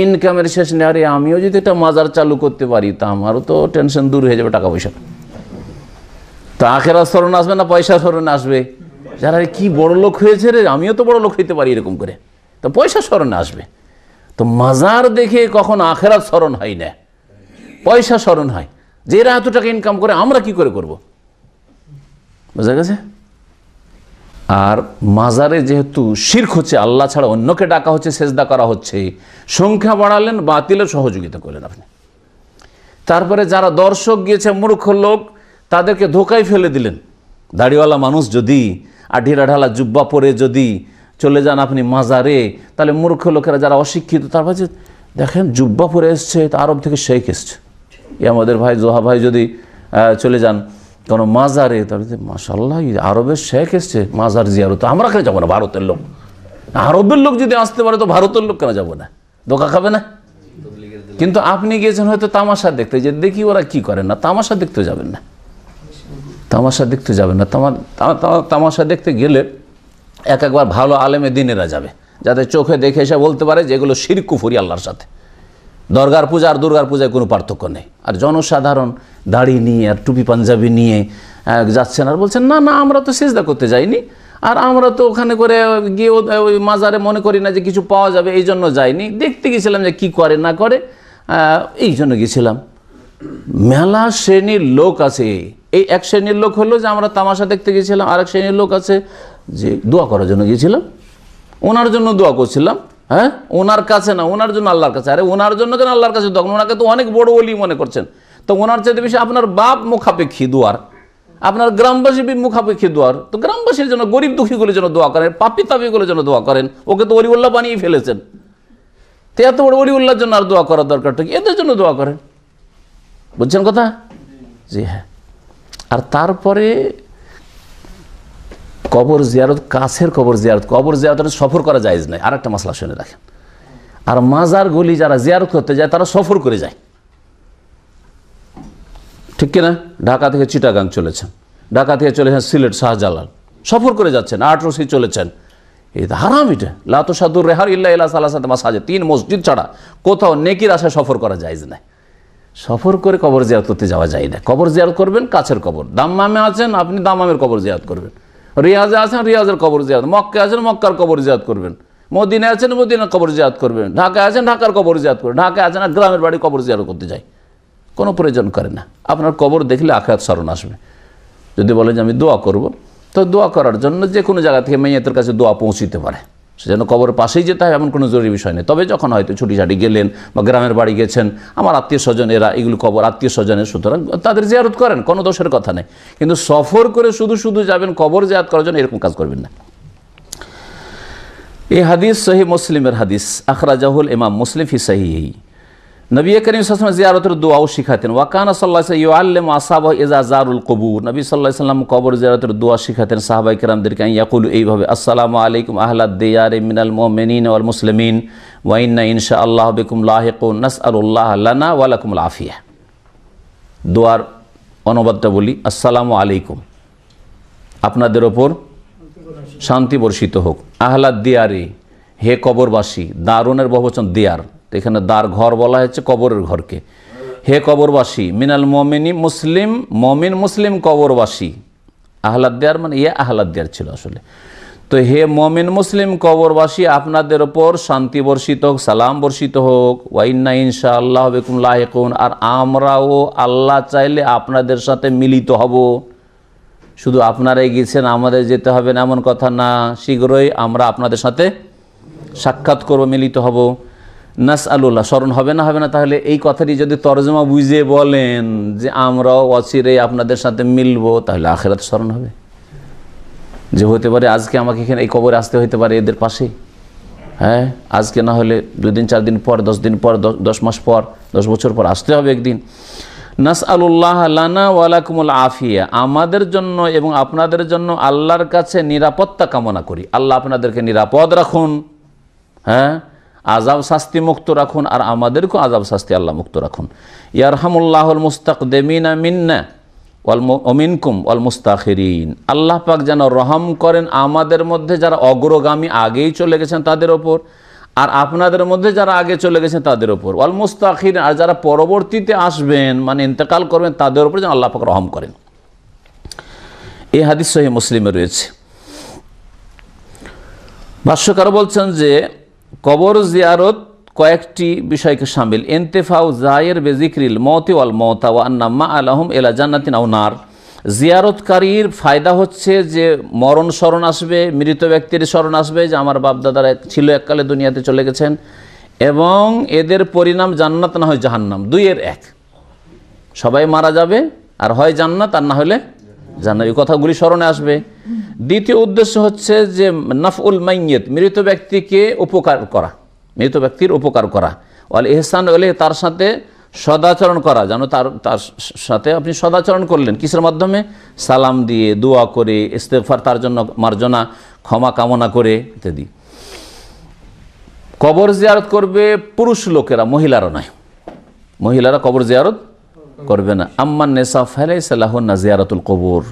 ইনকামের শেষ নেই। আরে আমিও যদি একটা মাজার চালু করতে পারি তা আমারও তো টেনশন দূর হয়ে যাবে, টাকা পয়সা। তো আখেরাত স্মরণ আসবে না পয়সা স্মরণ আসবে? যারা কি বড় লোক হয়েছে রে, আমিও তো বড় লোক হইতে পারি এরকম করে, তো পয়সা স্মরণে আসবে। তো মাজার দেখে কখন আখেরাত স্মরণ হয় না, পয়সা স্মরণ হয়, যে এরা এত টাকা ইনকাম করে আমরা কি করে করব? বোঝা গেছে? আর মাজারে যেহেতু শিরক হচ্ছে, আল্লাহ ছাড়া অন্যকে ডাকা হচ্ছে, সেজদা করা হচ্ছে, সংখ্যা বাড়ালেন, বাতিলের সহযোগিতা করলেন আপনি। তারপরে যারা দর্শক গিয়েছে মূর্খ লোক, তাদেরকে ধোকায় ফেলে দিলেন। দাড়িওয়ালা মানুষ যদি আর ঢিলা ঢালা জুব্বা পরে যদি চলে যান আপনি মাজারে, তাহলে মূর্খ লোকেরা যারা অশিক্ষিত, তারপর যে দেখেন জুব্বা পরে এসছে, তা আরব থেকে শেখ এসছে, আমাদের ভাই জোহা ভাই যদি চলে যান কোনো মাজারে, তাহলে মাশাআল্লাহ আরবের শেখ এসছে মাজার জিয়ারত, আমরা কেন যাবো না? ভারতের লোক, আরবের লোক যদি আসতে পারে তো ভারতের লোক কেন যাবো না? ধোকা খাবে না? কিন্তু আপনি গিয়েছেন হয়তো তামাশা দেখতে, যে দেখি ওরা কি করে, না তামাশা দেখতে যাবেন না, তামাশা দেখতে যাবেন না। তামাশা দেখতে গেলে একবার ভালো আলেমে দিনেরা যাবে, যাতে চোখে দেখে এসে বলতে পারে যে এগুলো শিরক কুফরি আল্লাহর সাথে। দরগার পূজা আর দুর্গার পূজায় কোনো পার্থক্য নেই। আর জনসাধারণ দাড়ি নিয়ে আর টুপি পাঞ্জাবি নিয়ে যাচ্ছেন আর বলছেন না না আমরা তো সিজদা করতে যাইনি, আর আমরা তো ওখানে করে গিয়ে ওই মাজারে মনে করি না যে কিছু পাওয়া যাবে, এই জন্য যাইনি, দেখতে গেছিলাম যে কি করে না করে, এই জন্য গেছিলাম। মেলা শ্রেণীর লোক আছে। এই এক শ্রেণীর লোক হলো যে আমরা তামাশা দেখতে গেছিলাম, আর এক শ্রেণীর লোক আছে যে দোয়া করার জন্য গিয়েছিলাম, ওনার জন্য দোয়া করছিলাম, হ্যাঁ, ওনার কাছে না, ওনার জন্য আল্লাহর কাছে। আরে ওনার জন্য কেন আল্লাহর কাছে দোয়া? ওনাকে তো অনেক বড় ওলি মনে করছেন, তো ওনার চাইতে বেশি আপনার বাপ মুখাপেক্ষী দোয়ার, আপনার গ্রামবাসী মুখাপেক্ষী দোয়ার। তো গ্রামবাসীর জন্য, গরিব দুঃখীগুলোর জন্য দোয়া করেন, পাপি তাপিগুলোর জন্য দোয়া করেন। ওকে তো ওলিউল্লাহ বানিয়ে ফেলেছেন, তো এত বড় ওলিউল্লাহর জন্য আর দোয়া করার দরকারটা কি? এদের জন্য দোয়া করেন। বুঝছেন কথা? জি হ্যাঁ। আর তারপরে কবর জিয়ারত, কাছের কবর জিয়ারত, কবর জিয়ারত সফর করা জায়েজ নাই। আর একটা মাসলা শুনে রাখেন। আর মাজারগুলি যারা জিয়ারত করতে যায় তারা সফর করে যায়, ঠিক কিনা? ঢাকা থেকে চিটাগাং চলেছেন, ঢাকা থেকে চলেছেন সিলেট, শাহজালাল, সফর করে যাচ্ছেন, আটরশি চলেছেন, এটা হারাম। এটা লা তুসাদ্দু রিহাল ইল্লা ইলা সালাসাতি মাসাজিদ, 3 মসজিদ ছাড়া কোথাও নেকির আশায় সফর করা জায়েজ নাই। সফর করে কবর জিয়ারত করতে যাওয়া যায় না। কবর জিয়ারত করবেন কাছের কবর। দাম্মামে আছেন আপনি দাম্মামের কবর জিয়ারত করবেন, রিয়াজে আছেন রিয়াজের কবর জিয়ারত, মক্কায় আছেন মক্কার কবর জিয়ারত করবেন, মদিনায় আছেন মদিনার কবর জিয়ারত করবেন, ঢাকায় আছেন ঢাকার কবর জিয়ারত করবেন, ঢাকায় আছেন আর গ্রামের বাড়ি কবর জিয়ারত করতে যায়, কোনো প্রয়োজন করে না। আপনার কবর দেখলে আখিরাত স্মরণ আসবে। যদি বলে যে আমি দোয়া করব, তো দোয়া করার জন্য যে কোনো জায়গা থেকে মাইয়াতের কাছে দোয়া পৌঁছিতে পারে, সেজন্য কবরের পাশেই যেতে হয় এমন কোনো জরুরি বিষয় নেই। তবে যখন হয়তো ছুটিছাটি গেলেন বা গ্রামের বাড়ি গেছেন, আমার আত্মীয় স্বজন এরা, এগুলো কবর আত্মীয় স্বজনের, সুতরাং তাদের জিয়ারত করেন, কোনো দোষের কথা নেই। কিন্তু সফর করে শুধু শুধু যাবেন কবর জিয়ারত করার জন্য, এরকম কাজ করবেন না। এই হাদিস সহিহ মুসলিমের হাদিস, আখরাজাহুল ইমাম মুসলিম ফি সহিহি। নবী করিম সাল্লাল্লাহু আলাইহি ওয়াসাল্লাম জিয়ারতের দোয়াও শিখাতেন। ওয়া কানা সাল্লাল্লাহু আলাইহি ইউআল্লিমু আসহাবাহু ইযা যারুল কুবুর। নবী সাল্লাল্লাহু আলাইহি ওয়াসাল্লাম কবর জিয়ারতের দোয়া শিখাতেন সাহাবায়ে কেরামদেরকে, ইয়াকুলু, এইভাবে, আসসালামু আলাইকুম আহলাদ দিয়ারি মিনাল মুমিনিন ওয়াল মুসলিমিন ওয়া ইন্না ইনশাআল্লাহু বিকুম লাহিকুন নাসআলুল্লাহ লানা ওয়া লাকুমুল আফিয়া। দোয়ার অনুবাদটা বলি, আসসালামু আলাইকুম, আপনাদের ওপর শান্তি বর্ষিত হোক। আহলাদ দিয়ারি, হে কবরবাসী, দারুনের বহুবচন দিয়ার, এখানে দার ঘর বলা হয়েছে কবরের ঘরকে। হে কবরবাসী, মিনাল মুমিনি, মুসলিম, মমিন মুসলিম কবরবাসী। আহলাদ দিয়ার মানে আহলাদ দিয়ার ছিল আসলে। তো হে মমিন মুসলিম কবরবাসী, আপনাদের ওপর শান্তি বর্ষিত হোক, সালাম বর্ষিত হোক। ওয়া ইন্না ইনশাআল্লাহ বিকুম লাহিকুন, আর আমরাও আল্লাহ চাইলে আপনাদের সাথে মিলিত হব। শুধু আপনারাই গেছেন, আমাদের যেতে হবে না এমন কথা না, শীঘ্রই আমরা আপনাদের সাথে সাক্ষাৎ করব, মিলিত হব। নাসআলুল্লাহ, স্মরণ হবে না? হবে না। তাহলে এই কথাটি যদি তরজমা বুঝে বলেন যে আমরাও অচিরেই আপনাদের সাথে মিলব, তাহলে আখিরাত স্মরণ হবে। যে হতে পারে আজকে আমাকে এখানে এই কবরে আসতে হতে পারে এদের পাশেই, হ্যাঁ, আজকে না হলে 2 দিন 4 দিন পর, 10 দিন পর, 10 মাস পর, 10 বছর পর আসতে হবে একদিন। নাসআলুল্লাহ লানা ওয়া লাকুমুল আফিয়া, আমাদের জন্য এবং আপনাদের জন্য আল্লাহর কাছে নিরাপত্তা কামনা করি। আল্লাহ আপনাদেরকে নিরাপদ রাখুন, হ্যাঁ, আযাব শাস্তি মুক্ত রাখুন, আর আমাদেরকেও আযাব শাস্তি আল্লাহ মুক্ত রাখুন। ইয়ারহামুল্লাহুল মুস্তাকদিমিনা মিন্না ওয়াল মিনকুম ওয়াল মুস্তাখিরিন, আল্লাহ পাক যেন রহম করেন আমাদের মধ্যে যারা অগ্রগামী আগেই চলে গেছেন তাদের ওপর, আর আপনাদের মধ্যে যারা আগে চলে গেছেন তাদের ওপর। ওয়াল মুস্তাখিরিন, আর যারা পরবর্তীতে আসবেন মানে ইন্তেকাল করবেন তাদের ওপর যেন আল্লাহ পাক রহম করেন। এই হাদিস সহিহ মুসলিমে রয়েছে। ভাষ্যকার বলছেন যে কবর জিয়ারত কয়েকটি বিষয়কে শামিল। ইন্তেফাউ জায়ের বেজিক্রিল মওতি ওয়াল মওতা ওয়া আন্না মা আলাহুম ইলা জান্নাতিন আও নার, জিয়ারতকারীর ফায়দা হচ্ছে যে মরণ স্মরণ আসবে, মৃত ব্যক্তির স্মরণ আসবে যে আমার বাপ দাদারা ছিল এককালে দুনিয়াতে চলে গেছেন, এবং এদের পরিণাম জান্নাত না হয় জাহান্নাম, 2-এর 1। সবাই মারা যাবে, আর হয় জান্নাত আর না হলে জান্নাত, এই কথাগুলি স্মরণে আসবে। দ্বিতীয় উদ্দেশ্য হচ্ছে যে নাফউল মাইয়িত, মৃত ব্যক্তিকে উপকার করা, মৃত ব্যক্তির উপকার করা। ওয়াল ইহসান ইলাইহি, তার সাথে সদাচরণ করা, যেন তার সাথে আপনি সদাচরণ করলেন, কিসের মাধ্যমে? সালাম দিয়ে, দোয়া করে, ইস্তেগফার, তার জন্য মার্জনা, ক্ষমা কামনা করে ইত্যাদি। কবর জিয়ারত করবে পুরুষ লোকেরা, মহিলারা নয়, মহিলারা কবর জিয়ারত করবে না। আম্মান নিসা ফালাইসা লাহুন্না জিয়ারাতুল কবর,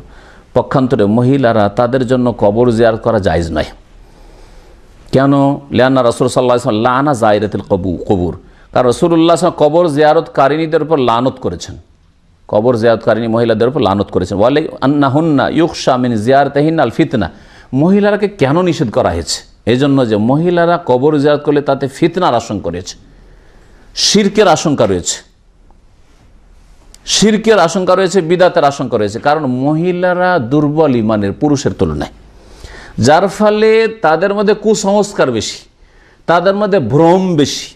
পক্ষান্তরে মহিলারা, তাদের জন্য কবর জিয়ারত করা জায়েজ নয়। কেন? লিআন্না রাসূল সাল্লাল্লাহু আলাইহি ওয়াসাল্লাম লানা যায়রাতুল কবুর, কারণ রাসূলুল্লাহ কবর জিয়ারতকারিনীদের উপর লানত করেছেন, কবর জিয়ারতকারিনী মহিলাদের উপর লানত করেছেন। ওয়ালাই আন্নাহুন্না ইউখশা মিন জিয়ারতিহিন্না আল ফিতনা, মহিলারাকে কেন নিষেধ করা হয়েছে? এই জন্য যে মহিলারা কবর জিয়ারত করলে তাতে ফিতনার আশঙ্কা রয়েছে, শিরকের আশঙ্কা রয়েছে, শিরকের আশঙ্কা রয়েছে, বিদাতের আশঙ্কা রয়েছে। কারণ মহিলারা দুর্বল ইমানের পুরুষের তুলনায়, যার ফলে তাদের মধ্যে কুসংস্কার বেশি, তাদের মধ্যে ভ্রম বেশি,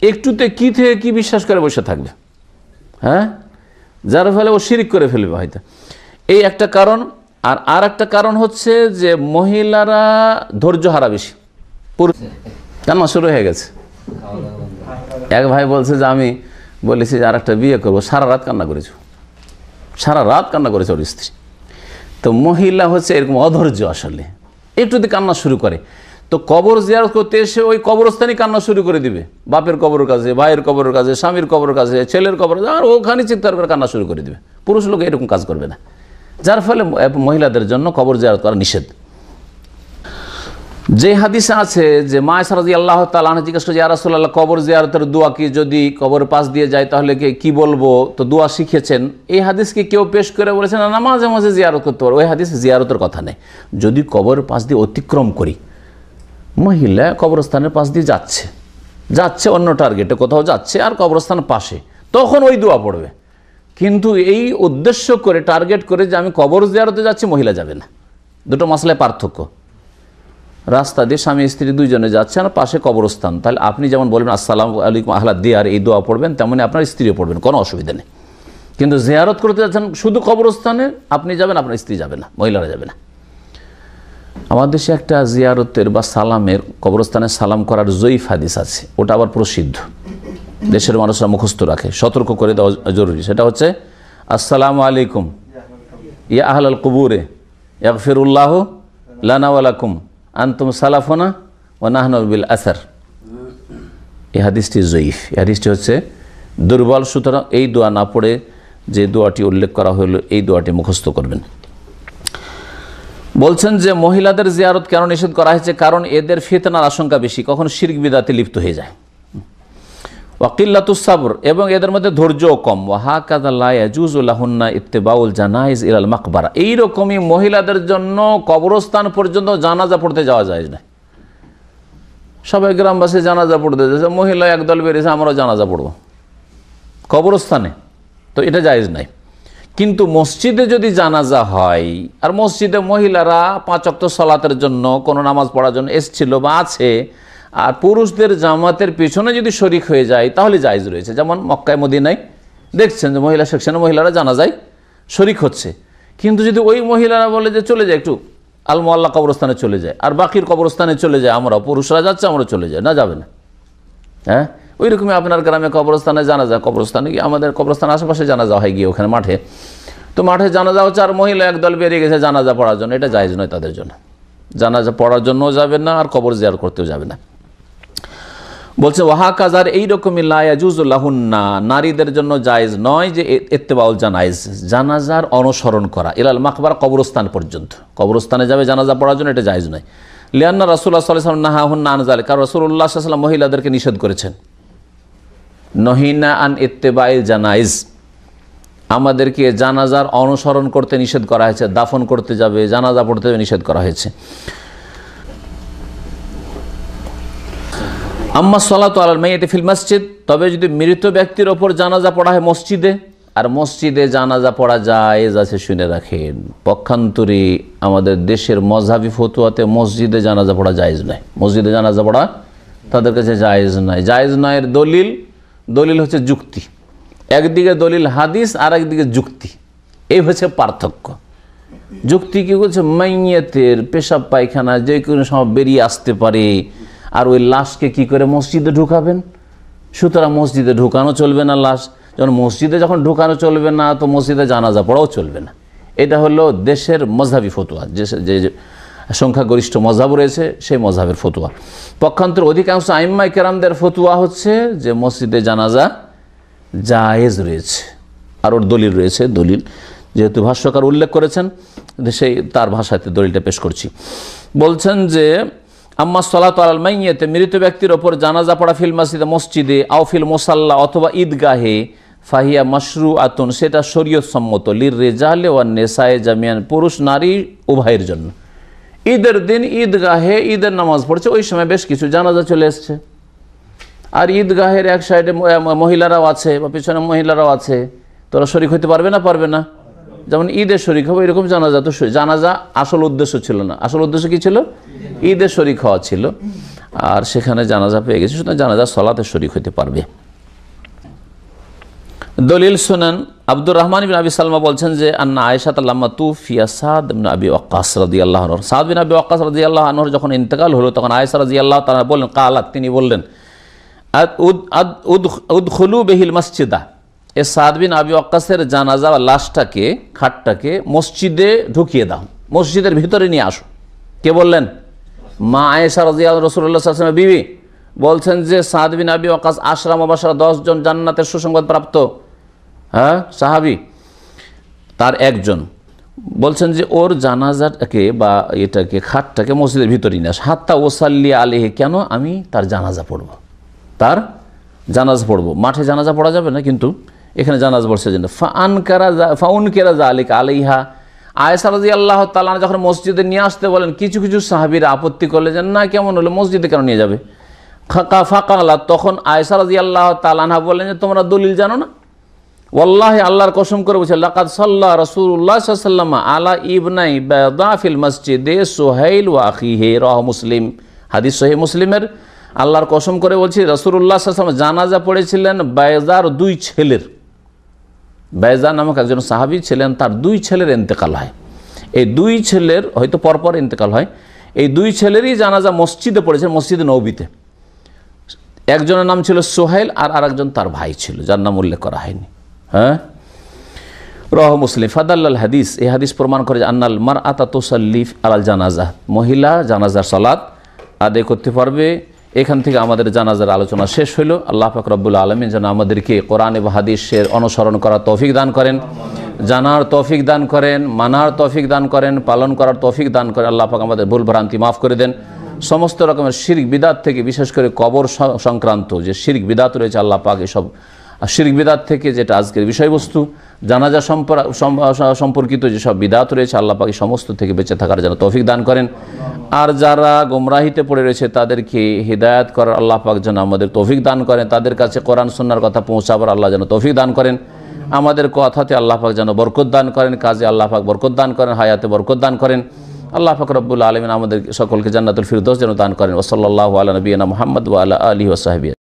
একটুতে কি থেকে কি বিশ্বাস করে বসে থাকবে, হ্যাঁ, যার ফলে ও শিরিক করে ফেলবে হয়তো। এই একটা কারণ। আর একটা কারণ হচ্ছে যে মহিলারা ধৈর্য হারা বেশি। কান্না শুরু হয়ে গেছে। এক ভাই বলছে যে আমি বলেছি যে আর একটা বিয়ে করবো, সারা রাত কান্না করেছ, সারা রাত কান্না করেছে ওর স্ত্রী। তো মহিলা হচ্ছে এরকম অধৈর্য, আসলে একটুতে কান্না শুরু করে। তো কবর জিয়ারত করতে এসে ওই কবরস্থানই কান্না শুরু করে দিবে, বাপের কবরের কাছে, ভাইয়ের কবরের কাছে, স্বামীর কবরের কাছে, ছেলের কবর, আর ওখানে চিৎকার করে কান্না শুরু করে দিবে। পুরুষ লোক এরকম কাজ করবে না, যার ফলে মহিলাদের জন্য কবর জিয়ারত করা নিষেধ। যে হাদিসে আছে যে মা আয়েশা রাদিয়াল্লাহু তাআলা আনহা জিজ্ঞেস করে, ইয়া রাসূলুল্লাহ, কবর জিয়ারতের দোয়া কি, যদি কবরের পাশ দিয়ে যায় তাহলে কি বলবো? তো দোয়া শিখেছেন। এই হাদিসকে কেউ পেশ করে বলেছেন না মাঝে মাঝে জিয়ারত করতে পারো, ওই হাদিসে জিয়ারতের কথা নেই। যদি কবরের পাশ দিয়ে অতিক্রম করি, মহিলা কবরস্থানের পাশ দিয়ে যাচ্ছে অন্য টার্গেটে কোথাও যাচ্ছে, আর কবরস্থানের পাশে, তখন ওই দোয়া পড়বে। কিন্তু এই উদ্দেশ্য করে টার্গেট করে যে আমি কবর জিয়ারতে যাচ্ছি, মহিলা যাবে না। দুটো মাসলায় পার্থক্য। রাস্তা দিয়ে স্বামী স্ত্রী দুইজনে যাচ্ছেন আর পাশে কবরস্থান, তাহলে আপনি যেমন বলবেন আসসালামু আলাইকুম আহলা দিয়ার, এই দোয়া পড়বেন, তেমনি আপনার স্ত্রীও পড়বেন, কোনো অসুবিধা নেই। কিন্তু জিয়ারত করতে যাচ্ছেন শুধু কবরস্থানে, আপনি যাবেন, আপনার স্ত্রী যাবে না, মহিলারা যাবে না। আমাদের দেশে একটা জিয়ারতের বা সালামের, কবরস্থানে সালাম করার জয়ীফ হাদিস আছে, ওটা আবার প্রসিদ্ধ, দেশের মানুষরা মুখস্থ রাখে, সতর্ক করে দেওয়া জরুরি। সেটা হচ্ছে আসসালামু আলাইকুম ইয়া আহলাল কুবুরে ইয়াগফিরুল্লাহ লানা ওয়া লাকুম আনতুম সালাফুনা ওয়া নাহনু বিল আসার। এই হাদিসটি জয়ীফ, এই হাদিসটি হচ্ছে দুর্বল। সুতরাং এই দোয়া না পড়ে যে দোয়াটি উল্লেখ করা হলো, এই দোয়াটি মুখস্থ করবেন। বলছেন যে মহিলাদের জিয়ারত কেন নিষেধ করা হয়েছে, কারণ এদের ফিতনার আশঙ্কা বেশি, কখন শিরক বিদাতে লিপ্ত হয়ে যায়। ওয়াকিল্লাতুস সাবর, এবং এদের মধ্যে ধৈর্যও কম। ওয়াহাকাযা লা ইয়াজুজু লাহুন্না ইত্তিবাউল জানাইজ ইলাল মাকবারা, এইরকমই মহিলাদের জন্য কবরস্থান পর্যন্ত জানাজা পড়তে যাওয়া যায় না। সবাই গ্রামবাসী জানাজা পড়তে যাচ্ছে, মহিলা একদল বেরিয়েছে আমরাও জানাজা পড়ব কবরস্থানে, তো এটা জায়েজ নাই। কিন্তু মসজিদে যদি জানাজা হয়, আর মসজিদে মহিলারা 5 ওয়াক্ত সালাতের জন্য, কোনো নামাজ পড়ার জন্য এসছিল বা আছে, আর পুরুষদের জামাতের পিছনে যদি শরিক হয়ে যায়, তাহলে জায়েজ রয়েছে। যেমন মক্কায় মদিনায় দেখছেন যে মহিলা সেকশনে মহিলারা জানাজায় শরিক হচ্ছে, কিন্তু যদি ওই মহিলারা বলে যে চলে যায় একটু আল মোয়াল্লা কবরস্থানে চলে যায়, আর বাকির কবরস্থানে চলে যায়, আমরা পুরুষরা যাচ্ছে আমরা চলে যাই, না যাবে না। হ্যাঁ, ওই রকমই আপনার গ্রামে কবরস্থানে জানাজা, কবরস্থানে গিয়ে আমাদের কবরস্থানের আশেপাশে জানাজা হয় গিয়ে ওখানে মাঠে, তো মাঠে জানাজা হচ্ছে আর মহিলা একদল বেরিয়ে গেছে জানাজা পড়ার জন্য, এটা জায়েজ নয় তাদের জন্য। জানাজা পড়ার জন্যও যাবে না, আর কবর জিয়ারত করতেও যাবে না। বলছে ওয়াহাকাযার এইরকমই লা ইয়াজুজু লাহুন্না, নারীদের জন্য জায়েজ নয় যে ইত্তিবাউল জানাইজ, জানাজার অনুসরণ করা, ইলাল মাকবারা, কবরস্থান পর্যন্ত, কবরস্থানে যাবে জানাজা পড়ার জন্য, এটা জায়েজ নয়। লিআন্না রাসূলুল্লাহ সাল্লাল্লাহু আলাইহি ওয়াসাল্লাম নাহাহুন্না আন যালিকা, কারণ রাসূলুল্লাহ সাল্লাল্লাহু আলাইহি ওয়াসাল্লাম মহিলাদেরকে নিষেধ করেছেন। নহিনা আন ইত্তিবাইল জানাইজ, আমাদেরকে জানাজার অনুসরণ করতে নিষেধ করা হয়েছে, দাফন করতে যাবে, জানাজা পড়তে যাবে নিষেধ করা হয়েছে। আম্মা সালাতু আলাল মাইয়িতি ফিল মসজিদ, তবে যদি মৃত ব্যক্তির ওপর জানাজা পড়া হয় মসজিদে, আর মসজিদে জানাজা পড়া জায়েজ আছে, শুনে রাখেন। পক্ষান্তরে আমাদের দেশের মযহাবী ফতোয়াতে মসজিদে জানাজা পড়া জায়েজ নয়, মসজিদে জানাজা পড়া তাদের কাছে জায়েজ নয়। জায়েজ নয়ের দলিল হচ্ছে যুক্তি, একদিকে দলিল হাদিস আর একদিকে যুক্তি, এই হচ্ছে পার্থক্য। যুক্তি কি বলছে, মাইয়াতের পেশাব পায়খানা যে কোনো সময় বেরিয়ে আসতে পারে, আর ওই লাশকে কি করে মসজিদে ঢুকাবেন, সুতরাং মসজিদে ঢুকানো চলবে না লাশ। যখন মসজিদে যখন ঢুকানো চলবে না, তো মসজিদে জানাজা পড়াও চলবে না। এটা হলো দেশের মযহাবী ফতোয়া, যে সংখ্যাগরিষ্ঠ মযহাব রয়েছে সেই মযহাবের ফতোয়া। পক্ষান্তরে অধিকাংশ আইম্মায়ে কেরামদের ফতোয়া হচ্ছে যে মসজিদে জানাজা জায়েজ রয়েছে, আর ওর দলিল রয়েছে। দলিল যেহেতু ভাষ্যকার উল্লেখ করেছেন, সেই তার ভাষাতে দলিলটা পেশ করছি। বলছেন যে আম্মা সালাতু আলাল মাইয়িতি, মৃত ব্যক্তির ওপর জানাজা পড়া ফিল মসজিদে, মসজিদে, আও ফিল মুসাল্লা, অথবা ঈদগাহে, ফাহিয়া মাশরুআতুন, সেটা শরীয়ত সম্মত, লির রিজালি ওয়ান নিসায়ে জামিয়ান, পুরুষ নারী উভয়ের জন্য। ঈদের দিন ঈদগাহে ঈদের নামাজ পড়ছে, ওই সময় বেশ কিছু জানাজা চলে এসছে, আর ঈদগাহের এক সাইডে মহিলারাও আছে বা পিছনে মহিলারাও আছে, তোরা শরিক হইতে পারবে না? পারবে না। যেমন ঈদের শরিক হবে, এরকম জানাজা তো, জানাজা আসল উদ্দেশ্য ছিল না। আসল উদ্দেশ্য কি ছিল? ঈদের শরিক হওয়া ছিল, আর সেখানে জানাজা পেয়ে গেছে, সুতরাং জানাজা সলাতে শরিক হইতে পারবে। দলিল শুনেন, আব্দুর রহমান বিন আবি সালমা বলছেন যে আন্না আয়েশা লাম্মা তুফিয়া সাদ বিন আবি ওয়াক্কাস রাদিয়াল্লাহু আনহু, সাদ বিন আবি ওয়াক্কাস রাদিয়াল্লাহু আনহুর যখন ইন্তেকাল হলো, তখন আয়েশা রাদিয়াল্লাহু তাআলা বললেন, কালাত, তিনি বললেন, উদখুলু বিহিল মসজিদা, এ সাদ বিন আবি ওয়াক্কাসের জানাজা লাশটাকে, খাটটাকে মসজিদে ঢুকিয়ে দাও, মসজিদের ভিতরে নিয়ে আসো। কে বললেন? মা আয়েশা রাদিয়াল্লাহু আনহা, রাসূলুল্লাহ সাল্লাল্লাহু আলাইহি ওয়াসাল্লামের বিবি। বলছেন যে সাদ বিন আবি ওয়াক্কাস আশরা মুবাশশারা, 10 জন জান্নাতের সুসংবাদ প্রাপ্ত সাহাবী, তার একজন। বলছেন যে ওর জানাজাটাকে বা এটাকে, খাটটাকে মসজিদের ভিতরে নিয়ে আস, হাত্তা ওসাল্লি আলাইহি, কেন? আমি তার জানাজা পড়ব, তার জানাজা পড়ব। মাঠে জানাজা পড়া যাবে না, কিন্তু এখানে জানাজা পড়ছে জন্য। ফাউনকিরা যালিকা আলাইহা, আয়েশা রাদিয়াল্লাহু তাআলা যখন মসজিদে নিয়ে আসতে বলেন, কিছু কিছু সাহাবীরা আপত্তি করলে যে না, কেমন হলো, মসজিদে কেন নিয়ে যাবে? ফাকালা, তখন আয়েশা রাদিয়াল্লাহু তাআলা বললেন যে তোমরা দলিল জানো না? ওয়াল্লাহি আল্লাহর কসম করে বলছে লাকাদ সাল্লা রাসূলুল্লাহ সাল্লাল্লাহু আলাইহি ওয়াসাল্লাম আলা ইবনাই বায়দা ফিল মসজিদে সুহাইল ওয়া আখিহি রাহ মুসলিম, হাদিস সহিহ মুসলিমের। আল্লাহর কসম করে বলছি রাসূলুল্লাহ সাল্লাল্লাহু আলাইহি ওয়াসাল্লাম জানাজা পড়েছিলেন বায়জার দুই ছেলের। বায়জা নামক একজন সাহাবী ছিলেন, তার দুই ছেলের ইন্তেকাল হয়। এই দুই ছেলের হয়তো পরপর ইন্তেকাল হয়। এই দুই ছেলেরই জানাজা মসজিদে পড়েছে, মসজিদে নববীতে। একজনের নাম ছিল সোহেল আর আরেকজন তার ভাই ছিল, যার নাম উল্লেখ করা হয়নি। হ্যাঁ, রাহ মুসলিম। ফাদাল্লাল হাদিস, এই হাদিস প্রমাণ করে যে আন্নাল মারআতা তুসাল্লি আলাল জানাজা, মহিলা জানাজার সালাত আদায় করতে পারবে। এখান থেকে আমাদের জানাজার আলোচনা শেষ হইল। আল্লাহ পাক রব্বুল আলামিন যেন আমাদেরকে কোরআন এবং হাদিসের অনুসরণ করার তৌফিক দান করেন, জানার তৌফিক দান করেন, মানার তৌফিক দান করেন, পালন করার তৌফিক দান করেন। আল্লাহ পাক আমাদের ভুল ভ্রান্তি মাফ করে দেন। সমস্ত রকমের শিরক বিদাত থেকে, বিশেষ করে কবর সংক্রান্ত যে শিরক বিদাত রয়েছে, আল্লাহ পাক এসব শিরক বিদাত থেকে, যেটা আজকের বিষয়বস্তু জানাজা সম্পর্কিত যেসব বিদাত রয়েছে, আল্লাহ পাক সমস্ত থেকে বেঁচে থাকার যেন তৌফিক দান করেন। আর যারা গোমরাহিতে পড়ে রয়েছে তাদেরকে হিদায়াত করার আল্লাহ পাক যেন আমাদের তৌফিক দান করেন, তাদের কাছে কোরআন সুন্নাহর কথা পৌঁছাবার আল্লাহ যেন তৌফিক দান করেন। আমাদের কথাতে আল্লাহ পাক যেন বরকত দান করেন, কাজে আল্লাহ পাক বরকত দান করেন, হায়াতে বরকত দান করেন। আল্লাহ পাক রব্বুল আলামিন আমাদের সকলকে জান্নাতুল ফিরদৌস যেন দান করেন। ওয়া সাল্লাল্লাহু আলা নবিয়িনা মুহাম্মদ ওয়া আলা আলিহি ওয়া সাহবিহি।